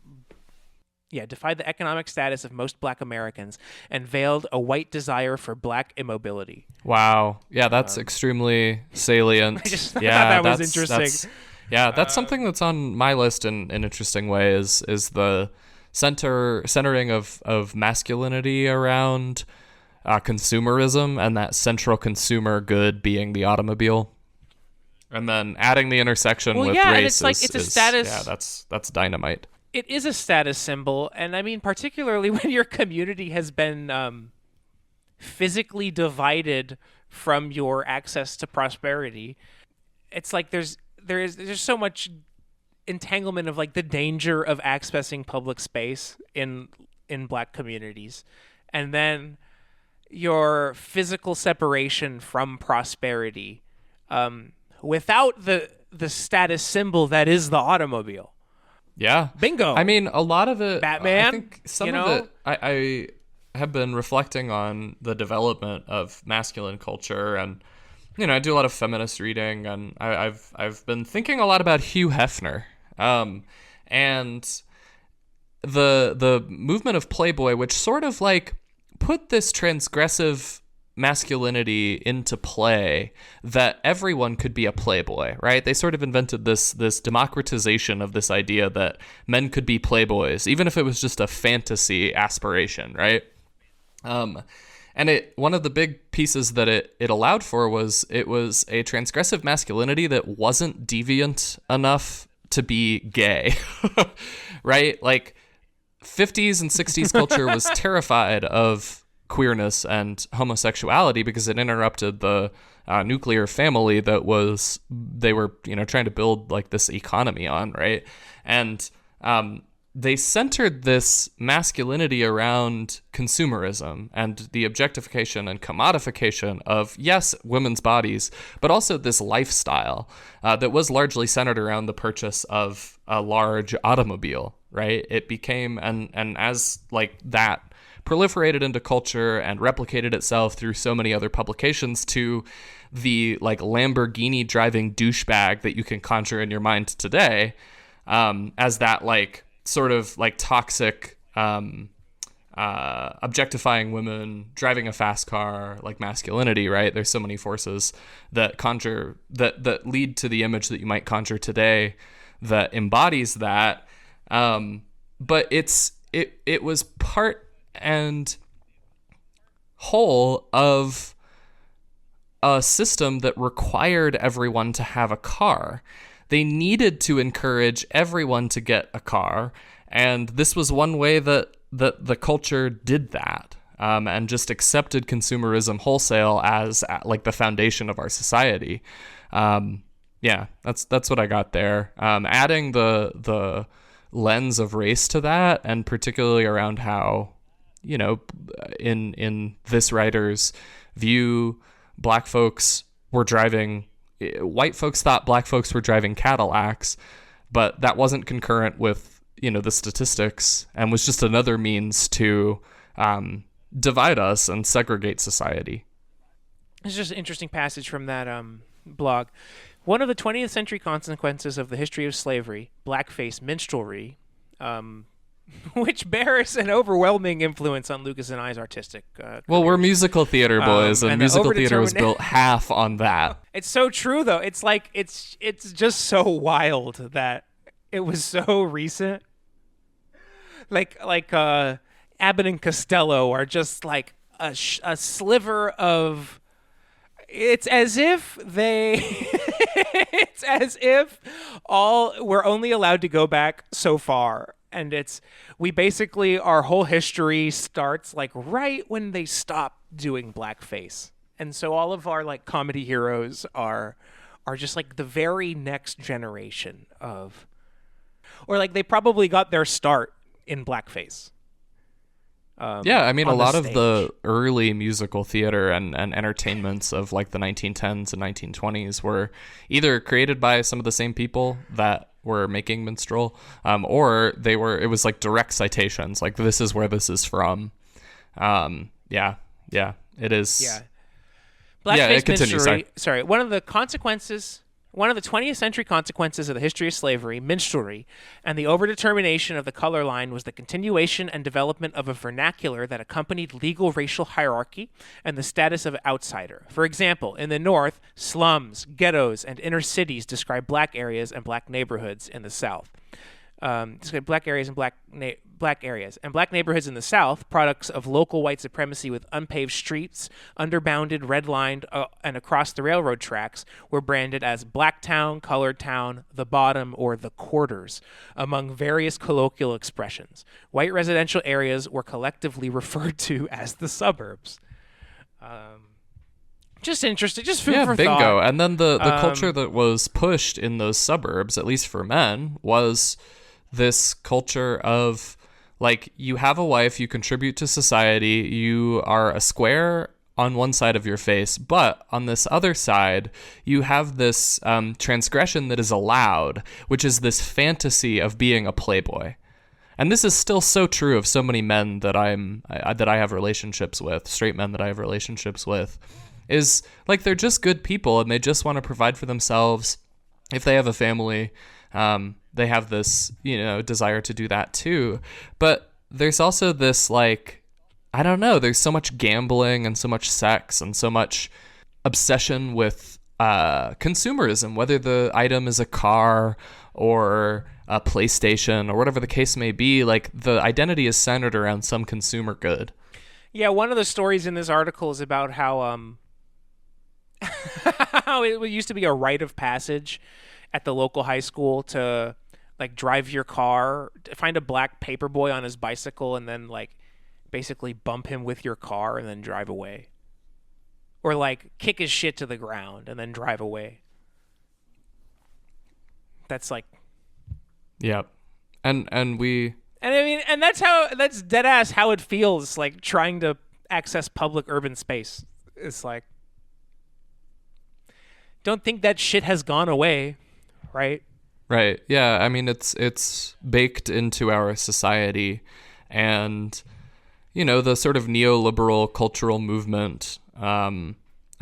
Speaker 1: black Americans and veiled a white desire for black immobility.
Speaker 2: Wow. Yeah, that's extremely salient.
Speaker 1: I just thought
Speaker 2: yeah,
Speaker 1: that was interesting.
Speaker 2: That's something that's on my list in an interesting way is the centering of masculinity around consumerism and that central consumer good being the automobile. And then adding the intersection with race
Speaker 1: and it's like it's a status.
Speaker 2: Yeah, that's dynamite.
Speaker 1: It is a status symbol, and I mean, particularly when your community has been physically divided from your access to prosperity. It's like there's so much entanglement of like the danger of accessing public space in black communities, and then your physical separation from prosperity without the status symbol that is the automobile.
Speaker 2: Yeah.
Speaker 1: Bingo.
Speaker 2: I mean, a lot of it,
Speaker 1: Batman,
Speaker 2: I think some of it, I have been reflecting on the development of masculine culture, and I do a lot of feminist reading, and I've been thinking a lot about Hugh Hefner, and the movement of Playboy, which sort of like put this transgressive masculinity into play that everyone could be a playboy, right? They sort of invented this democratization of this idea that men could be playboys, even if it was just a fantasy aspiration, right? And one of the big pieces that it allowed for was it was a transgressive masculinity that wasn't deviant enough to be gay, right? Like 50s and 60s culture was terrified of queerness and homosexuality because it interrupted the nuclear family that they were trying to build like this economy on, right? And they centered this masculinity around consumerism and the objectification and commodification of, yes, women's bodies, but also this lifestyle that was largely centered around the purchase of a large automobile, right? It became, and as like that proliferated into culture and replicated itself through so many other publications to the like Lamborghini driving douchebag that you can conjure in your mind today, as that like sort of like toxic objectifying women, driving a fast car, like masculinity, right? There's so many forces that conjure that lead to the image that you might conjure today that embodies that. But it was part and whole of a system that required everyone to have a car. They needed to encourage everyone to get a car, and this was one way that the culture did that, and just accepted consumerism wholesale as like the foundation of our society. Yeah, that's what I got there. Adding the lens of race to that, and particularly around how, in this writer's view, black folks were driving, white folks thought black folks were driving Cadillacs, but that wasn't concurrent with, the statistics, and was just another means to divide us and segregate society.
Speaker 1: It's just an interesting passage from that blog. One of the 20th century consequences of the history of slavery, blackface minstrelsy, which bears an overwhelming influence on Lucas and I's artistic careers.
Speaker 2: Well, we're musical theater boys, and musical theater was built half on that.
Speaker 1: It's so true, though. It's like it's just so wild that it was so recent. Like Abbott and Costello are just like a sliver of. It's as if they It's as if we're only allowed to go back so far. And we basically, our whole history starts like right when they stop doing blackface. And so all of our like comedy heroes are just like the very next generation of, or like they probably got their start in blackface.
Speaker 2: Yeah, I mean, a
Speaker 1: on the
Speaker 2: lot of
Speaker 1: stage.
Speaker 2: the early musical theater and entertainments of like the 1910s and 1920s were either created by some of the same people that were making minstrel, or it was like direct citations, like this is where this is from. Yeah, it is.
Speaker 1: Yeah.
Speaker 2: Yeah,
Speaker 1: Blackface
Speaker 2: it continues.
Speaker 1: sorry, one of the 20th century consequences of the history of slavery, minstrelsy, and the overdetermination of the color line was the continuation and development of a vernacular that accompanied legal racial hierarchy and the status of outsider. For example, in the North, slums, ghettos, and inner cities describe black areas and black neighborhoods in the South. Describe black areas and black areas and black neighborhoods in the South, products of local white supremacy with unpaved streets, underbounded, redlined, and across the railroad tracks, were branded as Black Town, Colored Town, the Bottom, or the Quarters, among various colloquial expressions. White residential areas were collectively referred to as the suburbs. Just interesting, just food for
Speaker 2: bingo.
Speaker 1: thought.
Speaker 2: And then the culture that was pushed in those suburbs, at least for men, was this culture of like, you have a wife, you contribute to society, you are a square on one side of your face, but on this other side, you have this transgression that is allowed, which is this fantasy of being a playboy. And this is still so true of so many men that I have relationships with, straight men that I have relationships with, is like they're just good people and they just want to provide for themselves. If they have a family, they have this, desire to do that too. But there's also this like, I don't know, there's so much gambling and so much sex and so much obsession with consumerism, whether the item is a car or a PlayStation or whatever the case may be. Like, the identity is centered around some consumer good.
Speaker 1: Yeah, one of the stories in this article is about how how it used to be a rite of passage at the local high school to like drive your car, find a black paper boy on his bicycle, and then like basically bump him with your car and then drive away, or like kick his shit to the ground and then drive away. That's like,
Speaker 2: yep. And I mean,
Speaker 1: and that's dead ass how it feels like trying to access public urban space. It's like, don't think that shit has gone away, right?
Speaker 2: Right. Yeah. I mean, it's baked into our society, and the sort of neoliberal cultural movement. I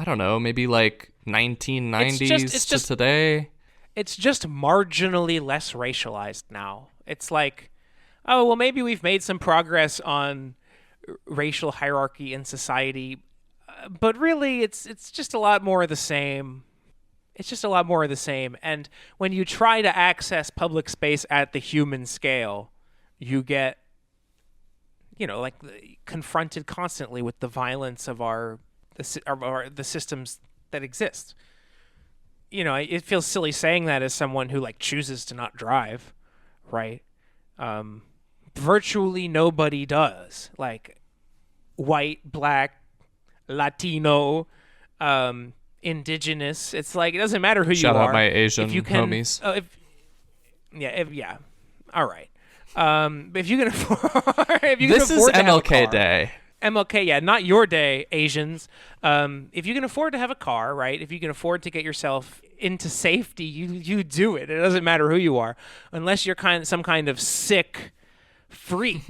Speaker 2: don't know, maybe like 1990s to today.
Speaker 1: It's just marginally less racialized now. It's like, oh well, maybe we've made some progress on racial hierarchy in society, but really, it's just a lot more of the same. It's just a lot more of the same. And when you try to access public space at the human scale, you get, like confronted constantly with the violence of the systems that exist. It feels silly saying that as someone who like chooses to not drive, right? Virtually nobody does. Like white, black, Latino, indigenous. It's like, it doesn't matter who you are.
Speaker 2: Shout out my Asian
Speaker 1: if you can,
Speaker 2: homies.
Speaker 1: All right. If you can afford,
Speaker 2: This is MLK Day.
Speaker 1: MLK, yeah, not your day, Asians. If you can afford to have a car, right? If you can afford to get yourself into safety, you do it. It doesn't matter who you are, unless you're some kind of sick freak.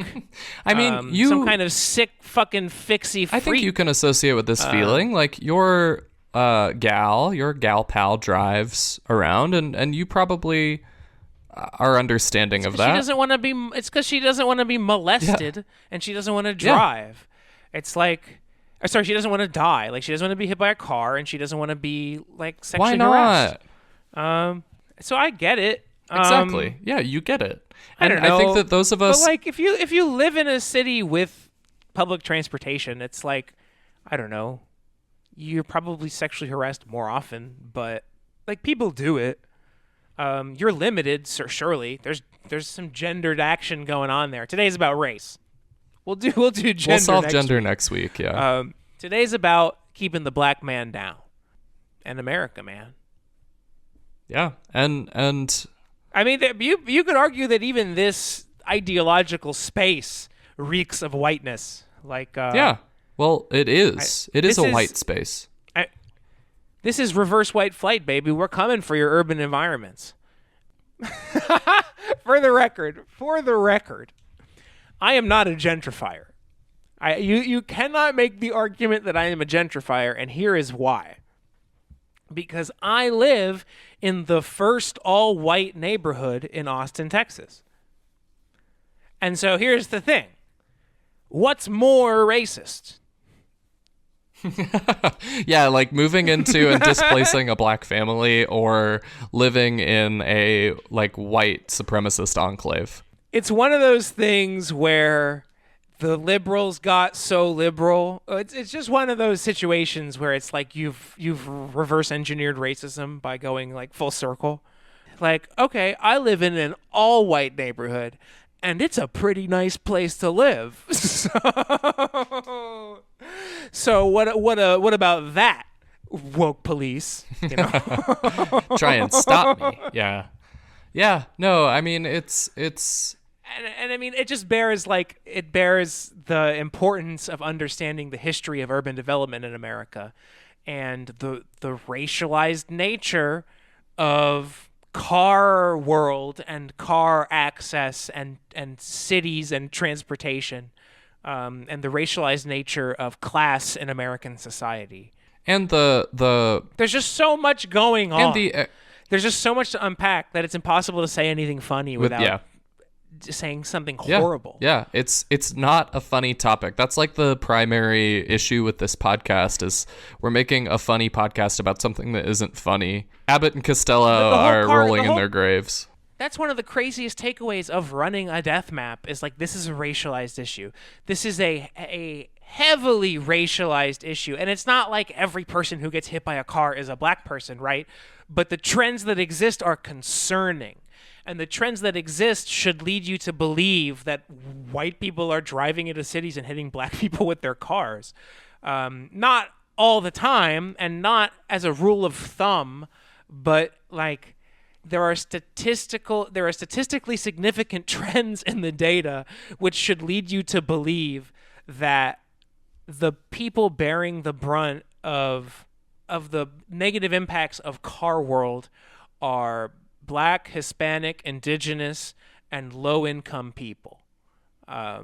Speaker 2: I mean,
Speaker 1: some kind of sick fucking fixie freak.
Speaker 2: I think you can associate with this feeling. Like, your gal pal drives around, and you probably are understanding of that.
Speaker 1: She doesn't want to be. It's because she doesn't want to be molested, and she doesn't want to drive. It's like, sorry, she doesn't want to die. Like, she doesn't want to be hit by a car, and she doesn't want to be like sexually harassed. So I get it.
Speaker 2: Exactly. Yeah, you get it. And
Speaker 1: I don't know.
Speaker 2: I think that those of us,
Speaker 1: but like, if you live in a city with public transportation, it's like, I don't know, you're probably sexually harassed more often, but Like, people do it. You're limited, surely. There's some gendered action going on there. Today's about race. We'll do gender.
Speaker 2: We'll solve
Speaker 1: next
Speaker 2: gender
Speaker 1: week.
Speaker 2: next week. Yeah.
Speaker 1: Today's about keeping the black man down, and America, man.
Speaker 2: Yeah, and
Speaker 1: I mean, you could argue that even this ideological space reeks of whiteness. Like,
Speaker 2: yeah. Well, it is. It is a white space.
Speaker 1: This is reverse white flight, baby. We're coming for your urban environments. For the record, I am not a gentrifier. You cannot make the argument that I am a gentrifier, and here is why. Because I live in the first all-white neighborhood in Austin, Texas. And so here's the thing. What's more racist?
Speaker 2: Yeah, like moving into and displacing a black family or living in a like white supremacist enclave.
Speaker 1: It's one of those things where the liberals got so liberal. It's just one of those situations where it's like you've reverse engineered racism by going like full circle. Like, okay, I live in an all white neighborhood and it's a pretty nice place to live. So what about that, woke police? You know,
Speaker 2: try and stop me. Yeah. No, I mean it's.
Speaker 1: And I mean, it bears the importance of understanding the history of urban development in America, and the racialized nature of car world and car access and cities and transportation, and the racialized nature of class in American society.
Speaker 2: And the
Speaker 1: there's just so much going on.
Speaker 2: And
Speaker 1: there's just so much to unpack that it's impossible to say anything funny without saying something horrible.
Speaker 2: Yeah, it's not a funny topic. That's like the primary issue with this podcast is we're making a funny podcast about something that isn't funny. Abbott and Costello are rolling in their graves.
Speaker 1: That's one of the craziest takeaways of running a death map is like, this is a racialized issue. This is a heavily racialized issue. And it's not like every person who gets hit by a car is a black person, right? But the trends that exist are concerning. And the trends that exist should lead you to believe that white people are driving into cities and hitting black people with their cars. Not all the time and not as a rule of thumb, but like there are statistically significant trends in the data which should lead you to believe that the people bearing the brunt of the negative impacts of car world are Black, Hispanic, Indigenous, and low-income people.
Speaker 2: Yeah,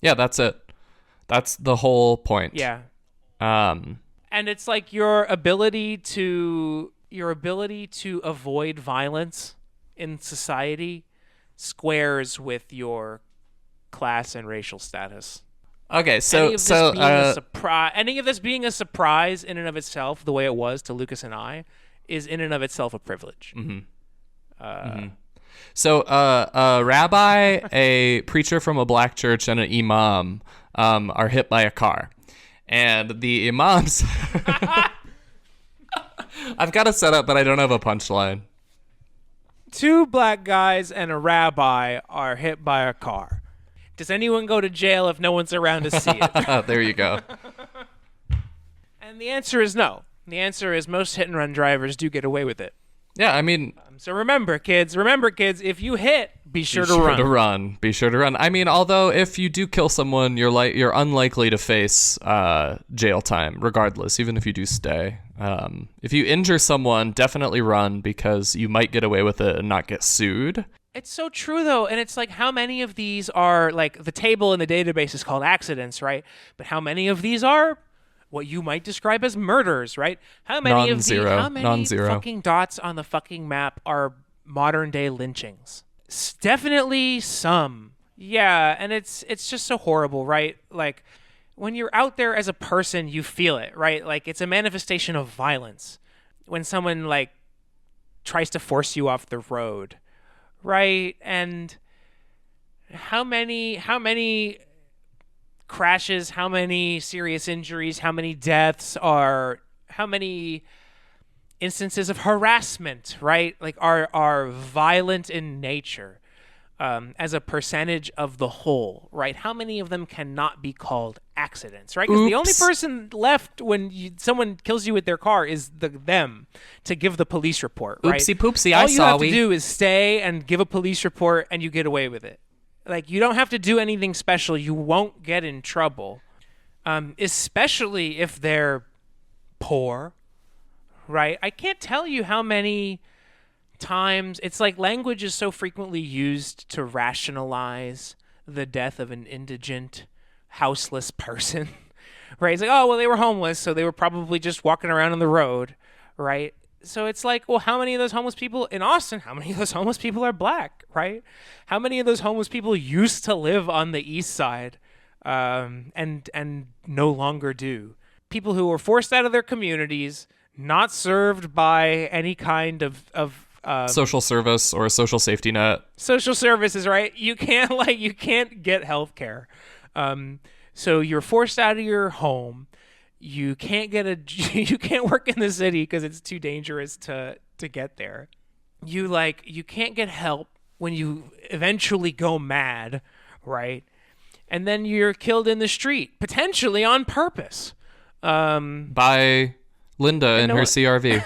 Speaker 2: that's it. That's the whole point.
Speaker 1: Yeah. And it's like your ability to avoid violence in society squares with your class and racial status.
Speaker 2: Okay, any
Speaker 1: of this being a surprise in and of itself, the way it was to Lucas and I, is in and of itself a privilege.
Speaker 2: So a rabbi, a preacher from a black church, and an imam are hit by a car. And the imams... I've got a setup, but I don't have a punchline.
Speaker 1: Two black guys and a rabbi are hit by a car. Does anyone go to jail if no one's around to see it?
Speaker 2: There you go.
Speaker 1: And the answer is no. The answer is most hit-and-run drivers do get away with it.
Speaker 2: Yeah, I mean...
Speaker 1: So remember, kids, if you hit, be sure to run.
Speaker 2: Be sure to run. I mean, although if you do kill someone, you're unlikely to face jail time, regardless, even if you do stay. If you injure someone, definitely run because you might get away with it and not get sued.
Speaker 1: It's so true, though, and it's like how many of these are, like, the table in the database is called accidents, right? But how many of these are what you might describe as murders, right? How many fucking dots on the fucking map are modern day lynchings? Definitely some. Yeah, and it's just so horrible, right? Like when you're out there as a person, you feel it, right? Like it's a manifestation of violence. When someone like tries to force you off the road, right? And how many crashes, how many serious injuries, how many deaths are, how many instances of harassment, right? Like are violent in nature, as a percentage of the whole, right? How many of them cannot be called accidents, right? Because the only
Speaker 2: Oops.
Speaker 1: person left when someone kills you with their car is them to give the police report, right?
Speaker 2: Oopsie poopsie,
Speaker 1: All
Speaker 2: I
Speaker 1: you
Speaker 2: saw
Speaker 1: have
Speaker 2: we.
Speaker 1: to do is stay and give a police report, and you get away with it. Like, you don't have to do anything special. You won't get in trouble, especially if they're poor, right? I can't tell you how many times it's like language is so frequently used to rationalize the death of an indigent, houseless person, right? It's like, oh, well, they were homeless, so they were probably just walking around on the road, right? So it's like, well, how many of those homeless people in Austin, how many of those homeless people are black, right? How many of those homeless people used to live on the east side, and no longer do? People who were forced out of their communities, not served by any kind of
Speaker 2: Social service or a social safety net.
Speaker 1: social services, right? You can't get health care. So you're forced out of your home. You can't you can't work in the city because it's too dangerous to get there. You can't get help when you eventually go mad, right? And then you're killed in the street, potentially on purpose.
Speaker 2: By Linda in
Speaker 1: no
Speaker 2: her
Speaker 1: one-
Speaker 2: CRV.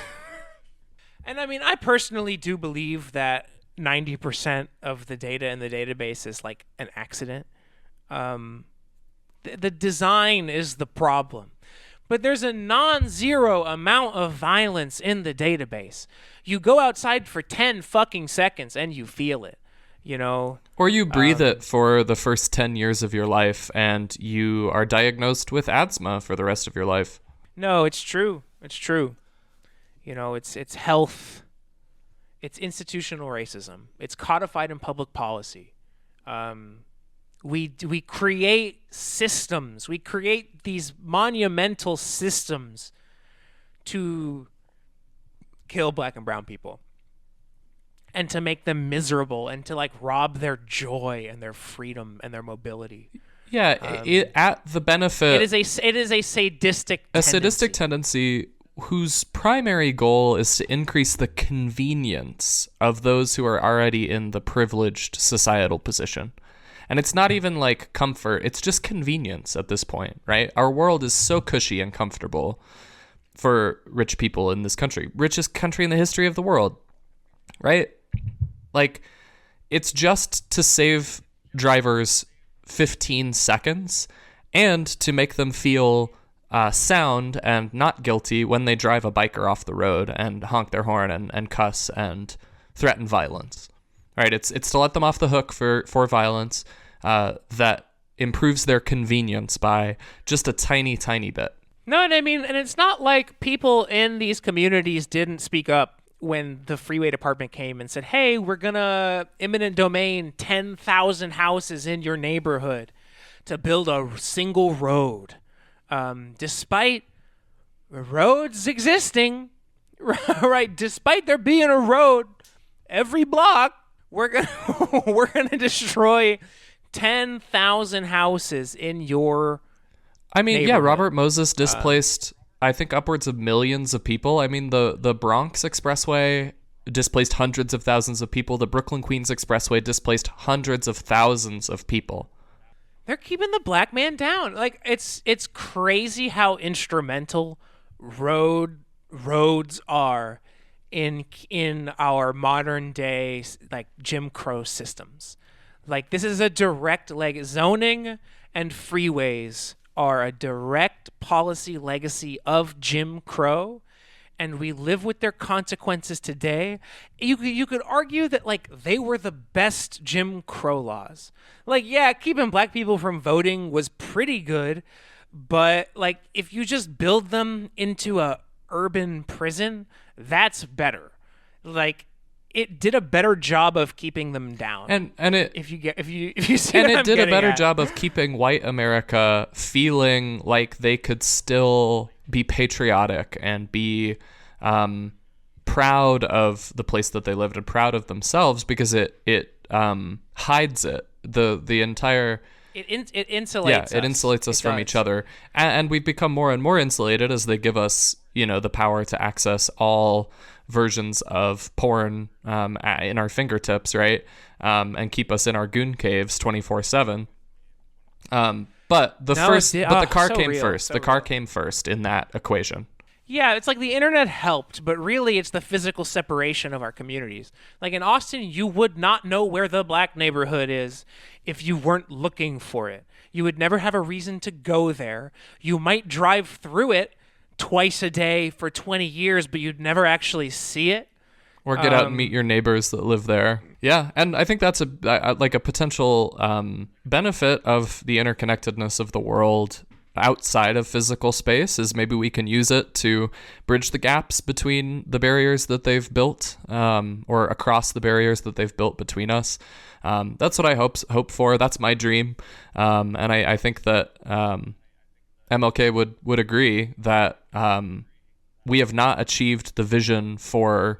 Speaker 1: And I mean, I personally do believe that 90% of the data in the database is like an accident. The design is the problem. But there's a non-zero amount of violence in the database. You go outside for 10 fucking seconds and you feel it, you know?
Speaker 2: Or you breathe it for the first 10 years of your life and you are diagnosed with asthma for the rest of your life.
Speaker 1: No, it's true. It's true. You know, it's health. It's institutional racism. It's codified in public policy. We create systems. We create these monumental systems to kill black and brown people and to make them miserable and to like rob their joy and their freedom and their mobility.
Speaker 2: Yeah, at the benefit.
Speaker 1: It is a sadistic
Speaker 2: a
Speaker 1: tendency.
Speaker 2: sadistic tendency whose primary goal is to increase the convenience of those who are already in the privileged societal position. And it's not even like comfort, it's just convenience at this point, right? Our world is so cushy and comfortable for rich people in this country. Richest country in the history of the world, right? Like, it's just to save drivers 15 seconds and to make them feel sound and not guilty when they drive a biker off the road and honk their horn and cuss and threaten violence. Right? It's to let them off the hook for violence that improves their convenience by just a tiny, tiny bit.
Speaker 1: No, and I mean, and it's not like people in these communities didn't speak up when the freeway department came and said, hey, we're going to eminent domain 10,000 houses in your neighborhood to build a single road. Despite roads existing, right? Despite there being a road every block, we're gonna destroy 10,000 houses in your.
Speaker 2: I mean, yeah,
Speaker 1: neighborhood.
Speaker 2: Robert Moses displaced, I think, upwards of millions of people. I mean, the Bronx Expressway displaced hundreds of thousands of people. The Brooklyn-Queens Expressway displaced hundreds of thousands of people.
Speaker 1: They're keeping the black man down. Like, it's crazy how instrumental roads are in our modern day like Jim Crow systems. Like, this is a direct zoning and freeways are a direct policy legacy of Jim Crow, and we live with their consequences today. You could argue that like they were the best Jim Crow laws. Like, yeah, keeping black people from voting was pretty good, but like if you just build them into a urban prison, that's better. Like, it did a better job of keeping them down.
Speaker 2: And it
Speaker 1: if you see
Speaker 2: and
Speaker 1: what
Speaker 2: it
Speaker 1: I'm
Speaker 2: did a
Speaker 1: getting
Speaker 2: better
Speaker 1: at.
Speaker 2: job of keeping white America feeling like they could still be patriotic and be proud of the place that they lived and proud of themselves, because it hides it. The entire
Speaker 1: It insulates
Speaker 2: Yeah,
Speaker 1: us.
Speaker 2: it insulates us from each other. And we've become more and more insulated as they give us, the power to access all versions of porn in our fingertips, right? And keep us in our goon caves 24/7. But the car
Speaker 1: so
Speaker 2: came
Speaker 1: real,
Speaker 2: first.
Speaker 1: so
Speaker 2: The car
Speaker 1: real.
Speaker 2: came first in that equation.
Speaker 1: Yeah, it's like the internet helped, but really it's the physical separation of our communities. Like in Austin, you would not know where the black neighborhood is if you weren't looking for it. You would never have a reason to go there. You might drive through it twice a day for 20 years, but you'd never actually see it.
Speaker 2: Or get out and meet your neighbors that live there. Yeah, and I think that's like a potential benefit of the interconnectedness of the world outside of physical space is maybe we can use it to bridge the gaps between the barriers that they've built, or across the barriers that they've built between us. That's what I hope for. That's my dream, and I think that MLK would agree that we have not achieved the vision for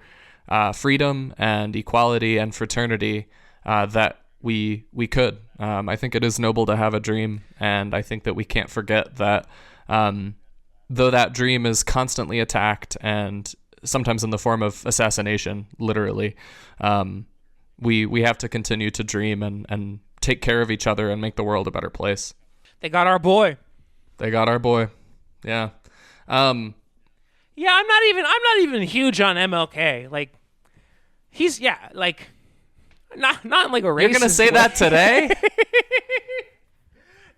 Speaker 2: freedom and equality and fraternity that we could. I think it is noble to have a dream, and I think that we can't forget that though that dream is constantly attacked and sometimes in the form of assassination, literally, we have to continue to dream and take care of each other and make the world a better place.
Speaker 1: They got our boy.
Speaker 2: They got our boy. Yeah.
Speaker 1: Yeah, I'm not even huge on MLK. Like he's not like a racist.
Speaker 2: You're gonna say that today?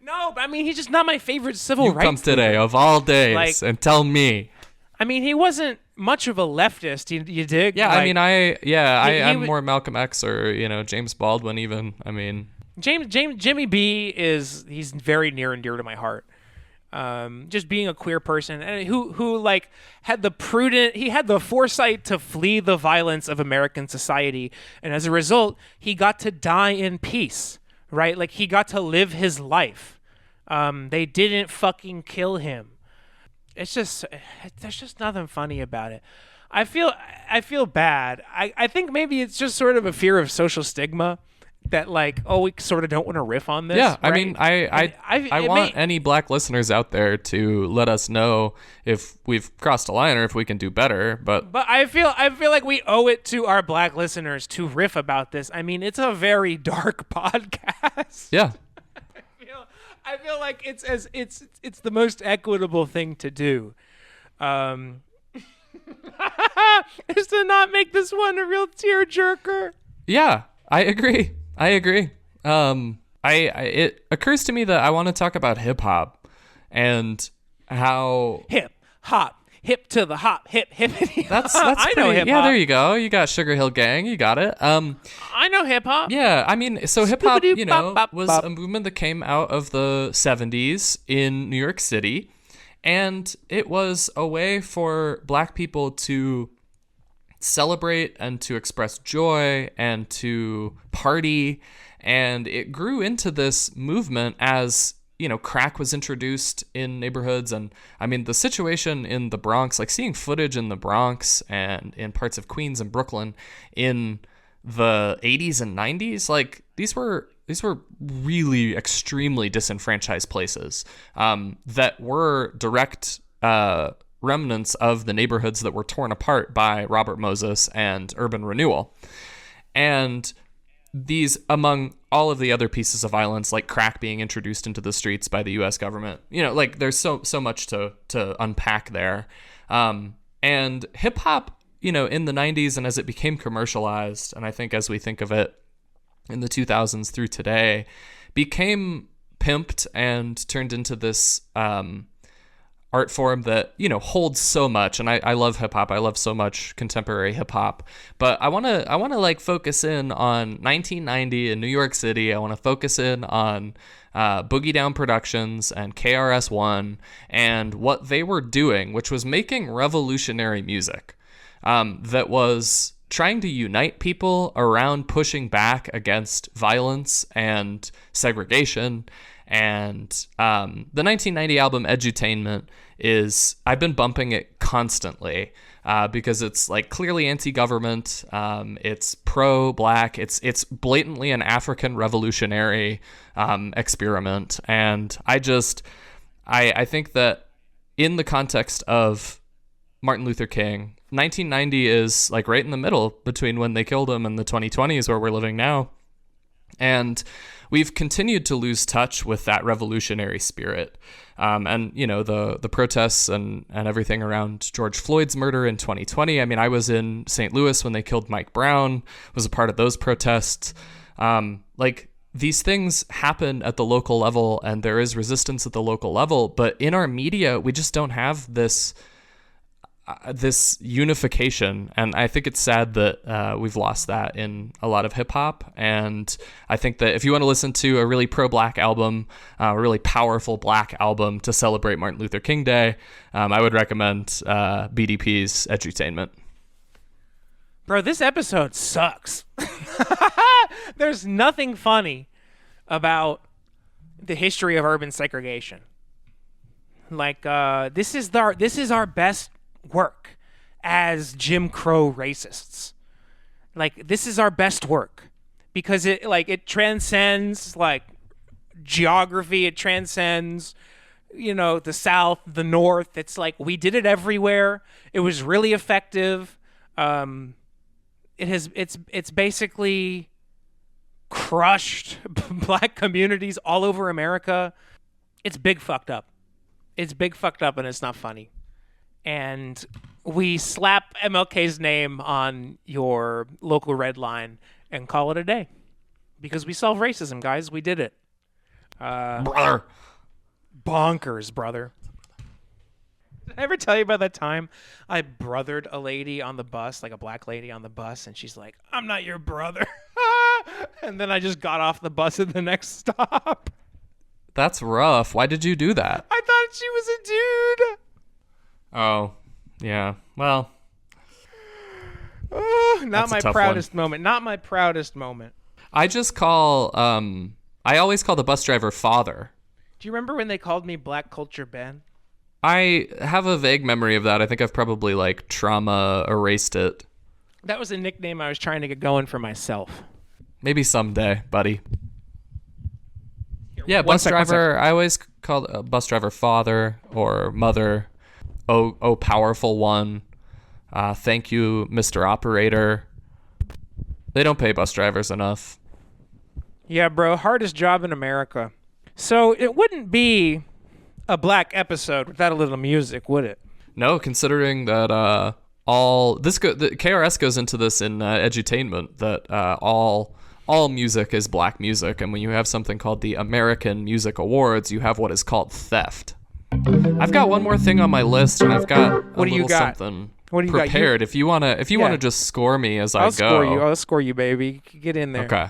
Speaker 1: No, but I mean he's just not my favorite civil
Speaker 2: You
Speaker 1: rights
Speaker 2: come today
Speaker 1: leader.
Speaker 2: of all days
Speaker 1: Like-
Speaker 2: and tell me.
Speaker 1: I mean he wasn't much of a leftist. You dig?
Speaker 2: Yeah,
Speaker 1: Like,
Speaker 2: I mean, I'm
Speaker 1: would-
Speaker 2: more Malcolm X or James Baldwin even. I mean,
Speaker 1: Jimmy B he's very near and dear to my heart. Just being a queer person and who like had the foresight to flee the violence of American society, and as a result he got to die in peace, right? Like he got to live his life. They didn't fucking kill him. It's just there's just nothing funny about it. I feel bad. I think maybe it's just sort of a fear of social stigma that like, oh, we sort of don't want to riff on this.
Speaker 2: yeah, I
Speaker 1: right?
Speaker 2: mean, I want any black listeners out there to let us know if we've crossed a line or if we can do better. But
Speaker 1: I feel like we owe it to our black listeners to riff about this. I mean, it's a very dark podcast.
Speaker 2: yeah,
Speaker 1: I feel like it's the most equitable thing to do. Is to not make this one a real tearjerker.
Speaker 2: yeah, I agree. It occurs to me that I want to talk about hip hop and how
Speaker 1: Hip hop, hip to the hop, hip hip.
Speaker 2: that's
Speaker 1: I know
Speaker 2: pretty-
Speaker 1: hip
Speaker 2: Yeah,
Speaker 1: hop.
Speaker 2: there you go. You got Sugar Hill Gang. You got it.
Speaker 1: I know hip hop.
Speaker 2: Yeah, I mean, so hip hop,
Speaker 1: Spoopity-bop-bop-bop.
Speaker 2: was a movement that came out of the 70s in New York City, and it was a way for black people to celebrate and to express joy and to party, and it grew into this movement as crack was introduced in neighborhoods. And I mean, the situation in the Bronx, like seeing footage in the Bronx and in parts of Queens and Brooklyn in the 80s and 90s, like these were really extremely disenfranchised places that were direct remnants of the neighborhoods that were torn apart by Robert Moses and urban renewal. And these, among all of the other pieces of violence, like crack being introduced into the streets by the U.S. government, like there's so much to unpack there. And hip hop, in the 90s and as it became commercialized, and I think as we think of it in the 2000s through today, became pimped and turned into this art form that holds so much. And I love hip hop. I love so much contemporary hip hop. But I want to like focus in on 1990 in New York City. I want to focus in on Boogie Down Productions and KRS-One and what they were doing, which was making revolutionary music that was trying to unite people around pushing back against violence and segregation. And the 1990 album Edutainment is I've been bumping it constantly because it's like clearly anti-government. It's pro-black. It's blatantly an African revolutionary experiment. And I think that in the context of Martin Luther King, 1990 is like right in the middle between when they killed him and the 2020s where we're living now. And we've continued to lose touch with that revolutionary spirit. And, you know, the protests and everything around George Floyd's murder in 2020. I mean, I was in St. Louis when they killed Mike Brown, was a part of those protests. Like, these things happen at the local level and there is resistance at the local level. But in our media, we just don't have this unification, and I think it's sad that we've lost that in a lot of hip hop. And I think that if you want to listen to a really pro-black album, a really powerful black album to celebrate Martin Luther King Day, I would recommend BDP's Edutainment.
Speaker 1: Bro, this episode sucks. There's nothing funny about the history of urban segregation. Like, this is our best work as Jim Crow racists. Like, this is our best work because it transcends like geography. It transcends, you know, the South, the North. It's like we did it everywhere. It was really effective. It's basically crushed black communities all over America. It's big fucked up. It's big fucked up and it's not funny. And we slap MLK's name on your local red line and call it a day. Because we solve racism, guys. We did it.
Speaker 2: Brother.
Speaker 1: Bonkers, brother. Did I ever tell you about that time I brothered a lady on the bus, like a black lady on the bus, and she's like, "I'm not your brother." And then I just got off the bus at the next stop.
Speaker 2: That's rough. Why did you do that?
Speaker 1: I thought she was a dude.
Speaker 2: Oh, yeah. Well,
Speaker 1: not my proudest moment. Not my proudest moment.
Speaker 2: I just call, I always call the bus driver father.
Speaker 1: Do you remember when they called me Black Culture Ben?
Speaker 2: I have a vague memory of that. I think I've probably like trauma erased it.
Speaker 1: That was a nickname I was trying to get going for myself.
Speaker 2: Maybe someday, buddy. Yeah, bus driver. I always call a bus driver father or mother. Oh, powerful one. Thank you, Mr. Operator. They don't pay bus drivers enough.
Speaker 1: Yeah, bro. Hardest job in America. So it wouldn't be a black episode without a little music, would it?
Speaker 2: No, considering that the KRS goes into this in edutainment, that all music is black music, and when you have something called the American Music Awards, you have what is called theft. I've got one more thing on my list, and I've got something prepared. If you wanna just score me as I go.
Speaker 1: I'll score you, baby. Get in there.
Speaker 2: Okay.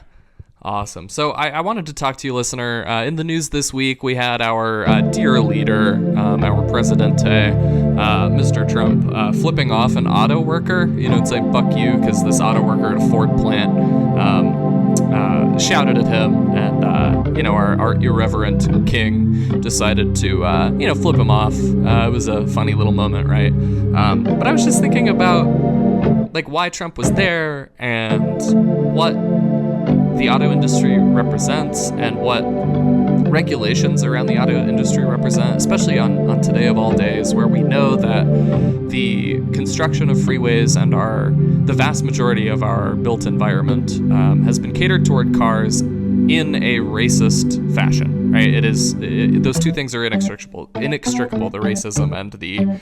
Speaker 2: Awesome. So I wanted to talk to you, listener. In the news this week, we had our dear leader, our presidente, Mr. Trump, flipping off an auto worker, and saying, "Fuck you," because this auto worker at a Ford plant shouted at him, and our irreverent king decided to flip him off. It was a funny little moment, right? But I was just thinking about like why Trump was there and what the auto industry represents and what regulations around the auto industry represent, especially on today of all days, where we know that the construction of freeways and the vast majority of our built environment has been catered toward cars in a racist fashion, right? Those two things are inextricable, the racism and the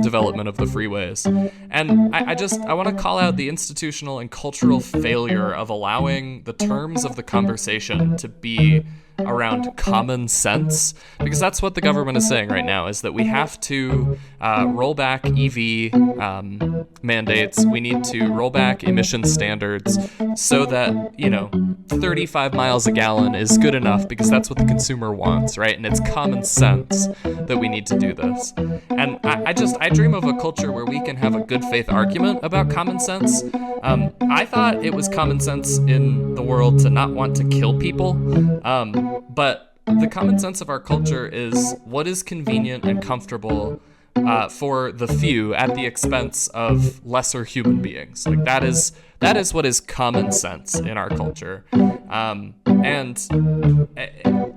Speaker 2: development of the freeways. And I want to call out the institutional and cultural failure of allowing the terms of the conversation to be around common sense, because that's what the government is saying right now, is that we have to roll back EV mandates. We need to roll back emission standards so that 35 miles a gallon is good enough, because that's what the consumer wants, right? And it's common sense that we need to do this. And I dream of a culture where we can have a good faith argument about common sense. I thought it was common sense in the world to not want to kill people. But the common sense of our culture is what is convenient and comfortable for the few at the expense of lesser human beings. Like that is what is common sense in our culture.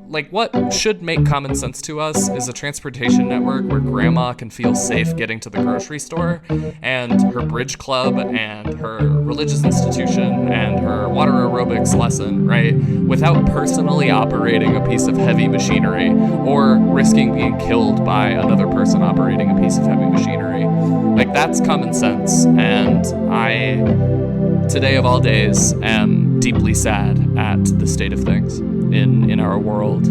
Speaker 2: Like what should make common sense to us is a transportation network where grandma can feel safe getting to the grocery store, and her bridge club and her religious institution and her water aerobics lesson, right? Without personally operating a piece of heavy machinery or risking being killed by another person operating a piece of heavy machinery. Like that's common sense. And I, today of all days, am deeply sad at the state of things in our world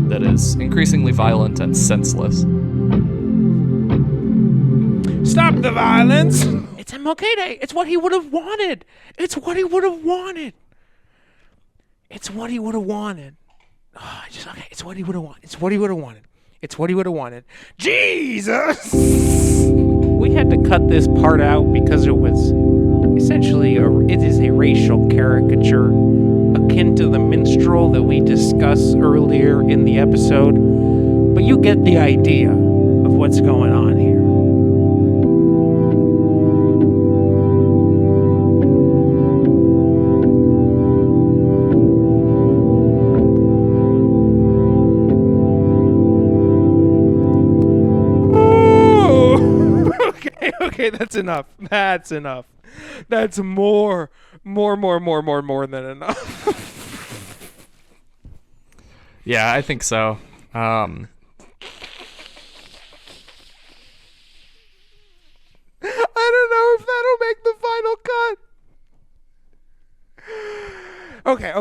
Speaker 2: that is increasingly violent and senseless.
Speaker 1: Stop the violence! It's MLK Day. It's what he would have wanted. It's what he would have wanted. It's what he would have wanted. Oh, it's what he would have wanted. It's what he would have wanted. It's what he would have wanted. Jesus! We had to cut this part out because it was essentially it is a racial caricature akin to the minstrel that we discussed earlier in the episode. But you get the idea of what's going on here. Okay, that's enough. That's enough. That's more than enough.
Speaker 2: Yeah, I think so.
Speaker 1: I don't know if that'll make the final cut. Okay.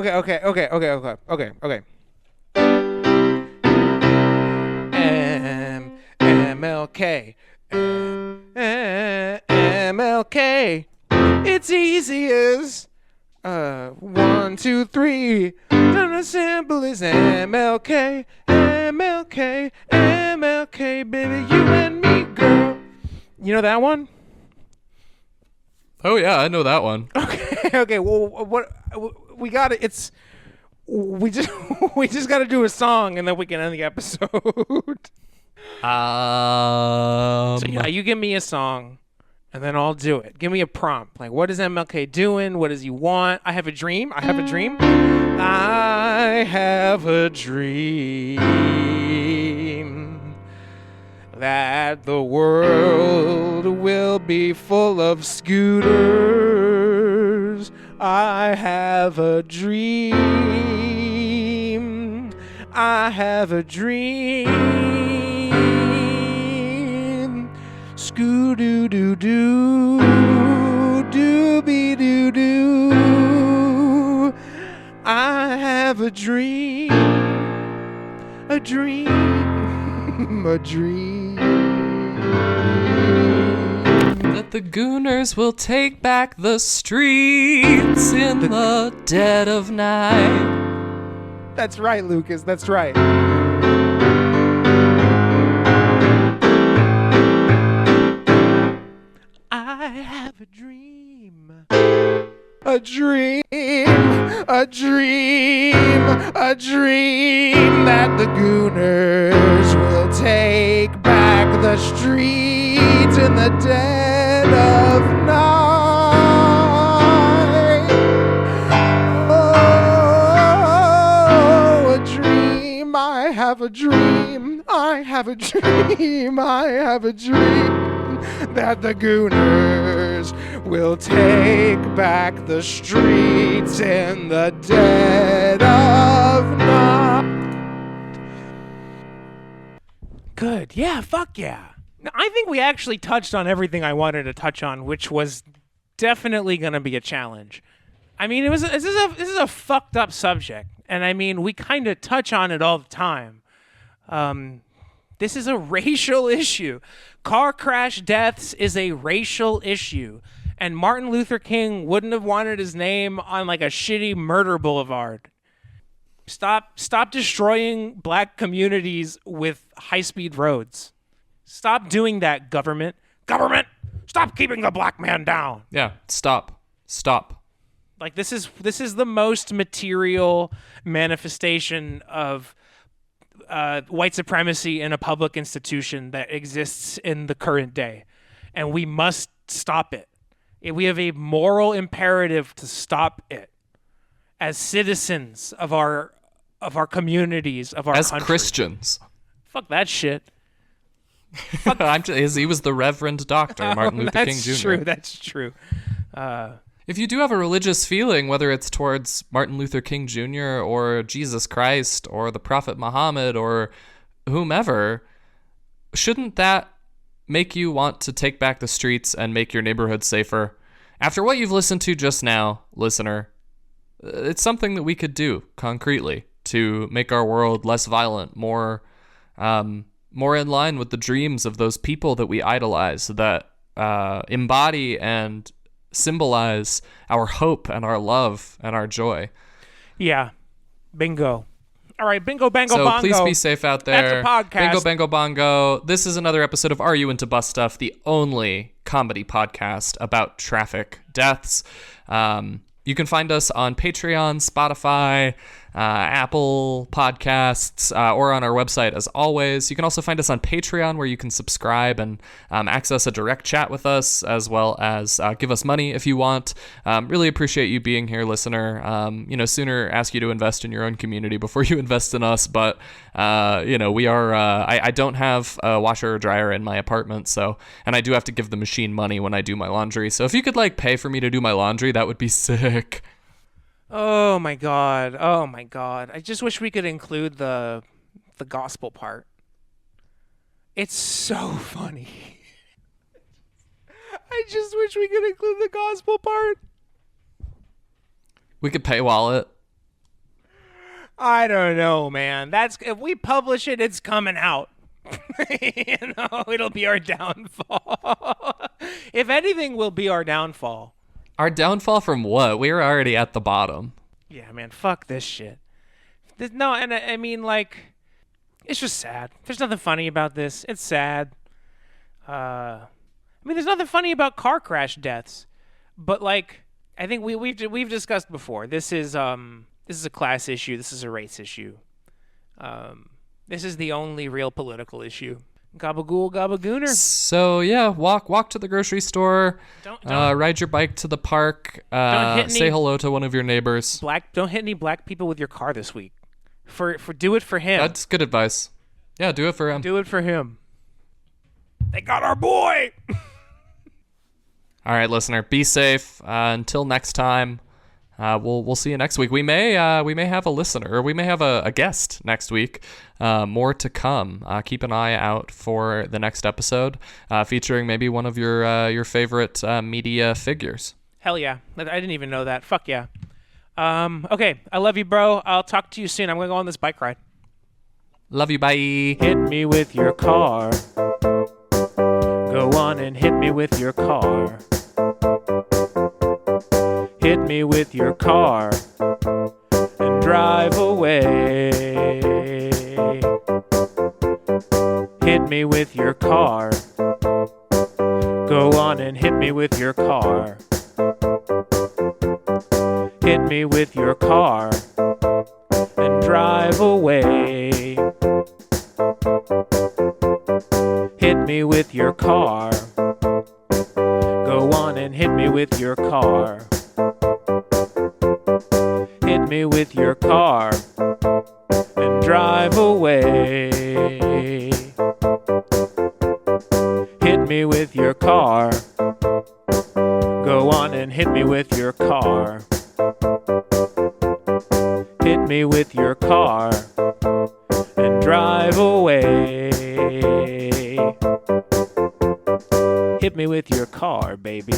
Speaker 1: MLK. MLK. It's easy as 1, 2, 3. Not as simple as MLK. MLK, baby, you and me, girl. You know that one?
Speaker 2: Oh yeah, I know that one.
Speaker 1: Okay. Well, what we got it. It's we just got to do a song and then we can end the episode. So yeah, you give me a song, and then I'll do it. Give me a prompt. Like, what is MLK doing? What does he want? I have a dream. I have a dream that the world will be full of scooters. I have a dream. Scoo-doo-doo-doo, dooby-doo-doo. I have a dream.
Speaker 2: That the Gooners will take back the streets in the dead of night.
Speaker 1: That's right, Lucas. That's right. I have a dream. A dream that the Gooners will take back the streets in the dead of night. Oh, a dream, I have a dream that the Gooners will take back the streets in the dead of night. Good. Yeah, fuck yeah. I think we actually touched on everything I wanted to touch on, which was definitely going to be a challenge. I mean, this is a fucked up subject, and I mean, we kind of touch on it all the time. This is a racial issue. Car crash deaths is a racial issue. And Martin Luther King wouldn't have wanted his name on like a shitty murder boulevard. Stop destroying black communities with high-speed roads. Stop doing that, government. Government, stop keeping the black man down.
Speaker 2: Yeah, stop.
Speaker 1: Like this is the most material manifestation of white supremacy in a public institution that exists in the current day, and we must stop it. We have a moral imperative to stop it as citizens of our communities, of our
Speaker 2: As
Speaker 1: country.
Speaker 2: Christians.
Speaker 1: Fuck that shit.
Speaker 2: He was the Reverend Dr. Martin Luther King Jr.
Speaker 1: That's true.
Speaker 2: If you do have a religious feeling, whether it's towards Martin Luther King Jr. or Jesus Christ or the Prophet Muhammad or whomever, shouldn't that make you want to take back the streets and make your neighborhood safer? After what you've listened to just now, listener, it's something that we could do concretely to make our world less violent, more in line with the dreams of those people that we idolize, that embody and symbolize our hope and our love and our joy.
Speaker 1: Yeah. Bingo. All right, bingo, bango,
Speaker 2: so
Speaker 1: bongo.
Speaker 2: Please be safe out there.
Speaker 1: That's a podcast.
Speaker 2: Bingo, bango, bongo. This is another episode of Are You Into Bus Stuff, the only comedy podcast about traffic deaths. You can find us on Patreon, Spotify, Apple Podcasts, or on our website as always. You can also find us on Patreon, where you can subscribe and access a direct chat with us, as well as give us money if you want. Really appreciate you being here, listener. Sooner ask you to invest in your own community before you invest in us. But we are. I don't have a washer or dryer in my apartment, and I do have to give the machine money when I do my laundry. So if you could pay for me to do my laundry, that would be sick.
Speaker 1: Oh my god. I just wish we could include the gospel part. It's so funny. I just wish we could include the gospel part.
Speaker 2: We could paywall it.
Speaker 1: I don't know, man. If we publish it, it's coming out. It'll be our downfall. If anything, will be our downfall.
Speaker 2: Our downfall from what? We were already at the bottom.
Speaker 1: Yeah, man, fuck this shit. It's just sad. There's nothing funny about this. It's sad. There's nothing funny about car crash deaths. But I think we've discussed before. This is a class issue. This is a race issue. This is the only real political issue. Gabagool, gabagooner.
Speaker 2: So yeah, walk to the grocery store. Don't ride your bike to the park. Say hello to one of your neighbors.
Speaker 1: Don't hit any black people with your car this week. Do it for him.
Speaker 2: That's good advice. Yeah, do it for him.
Speaker 1: Do it for him. They got our boy.
Speaker 2: All right, listener, be safe. Until next time. We'll see you next week. We may have a listener, or we may have a guest next week. More to come. Keep an eye out for the next episode, featuring maybe one of your favorite media figures.
Speaker 1: Hell yeah! I didn't even know that. Fuck yeah. Okay, I love you, bro. I'll talk to you soon. I'm gonna go on this bike ride.
Speaker 2: Love you. Bye.
Speaker 1: Hit me with your car. Go on and hit me with your car. Hit me with your car and drive away. Hit me with your car. Go on and hit me with your car. Hit me with your car and drive away. Hit me with your car. Go on and hit me with your car. Hit me with your car and drive away. Hit me with your car. Go on and hit me with your car. Hit me with your car and drive away. Hit me with your car, baby.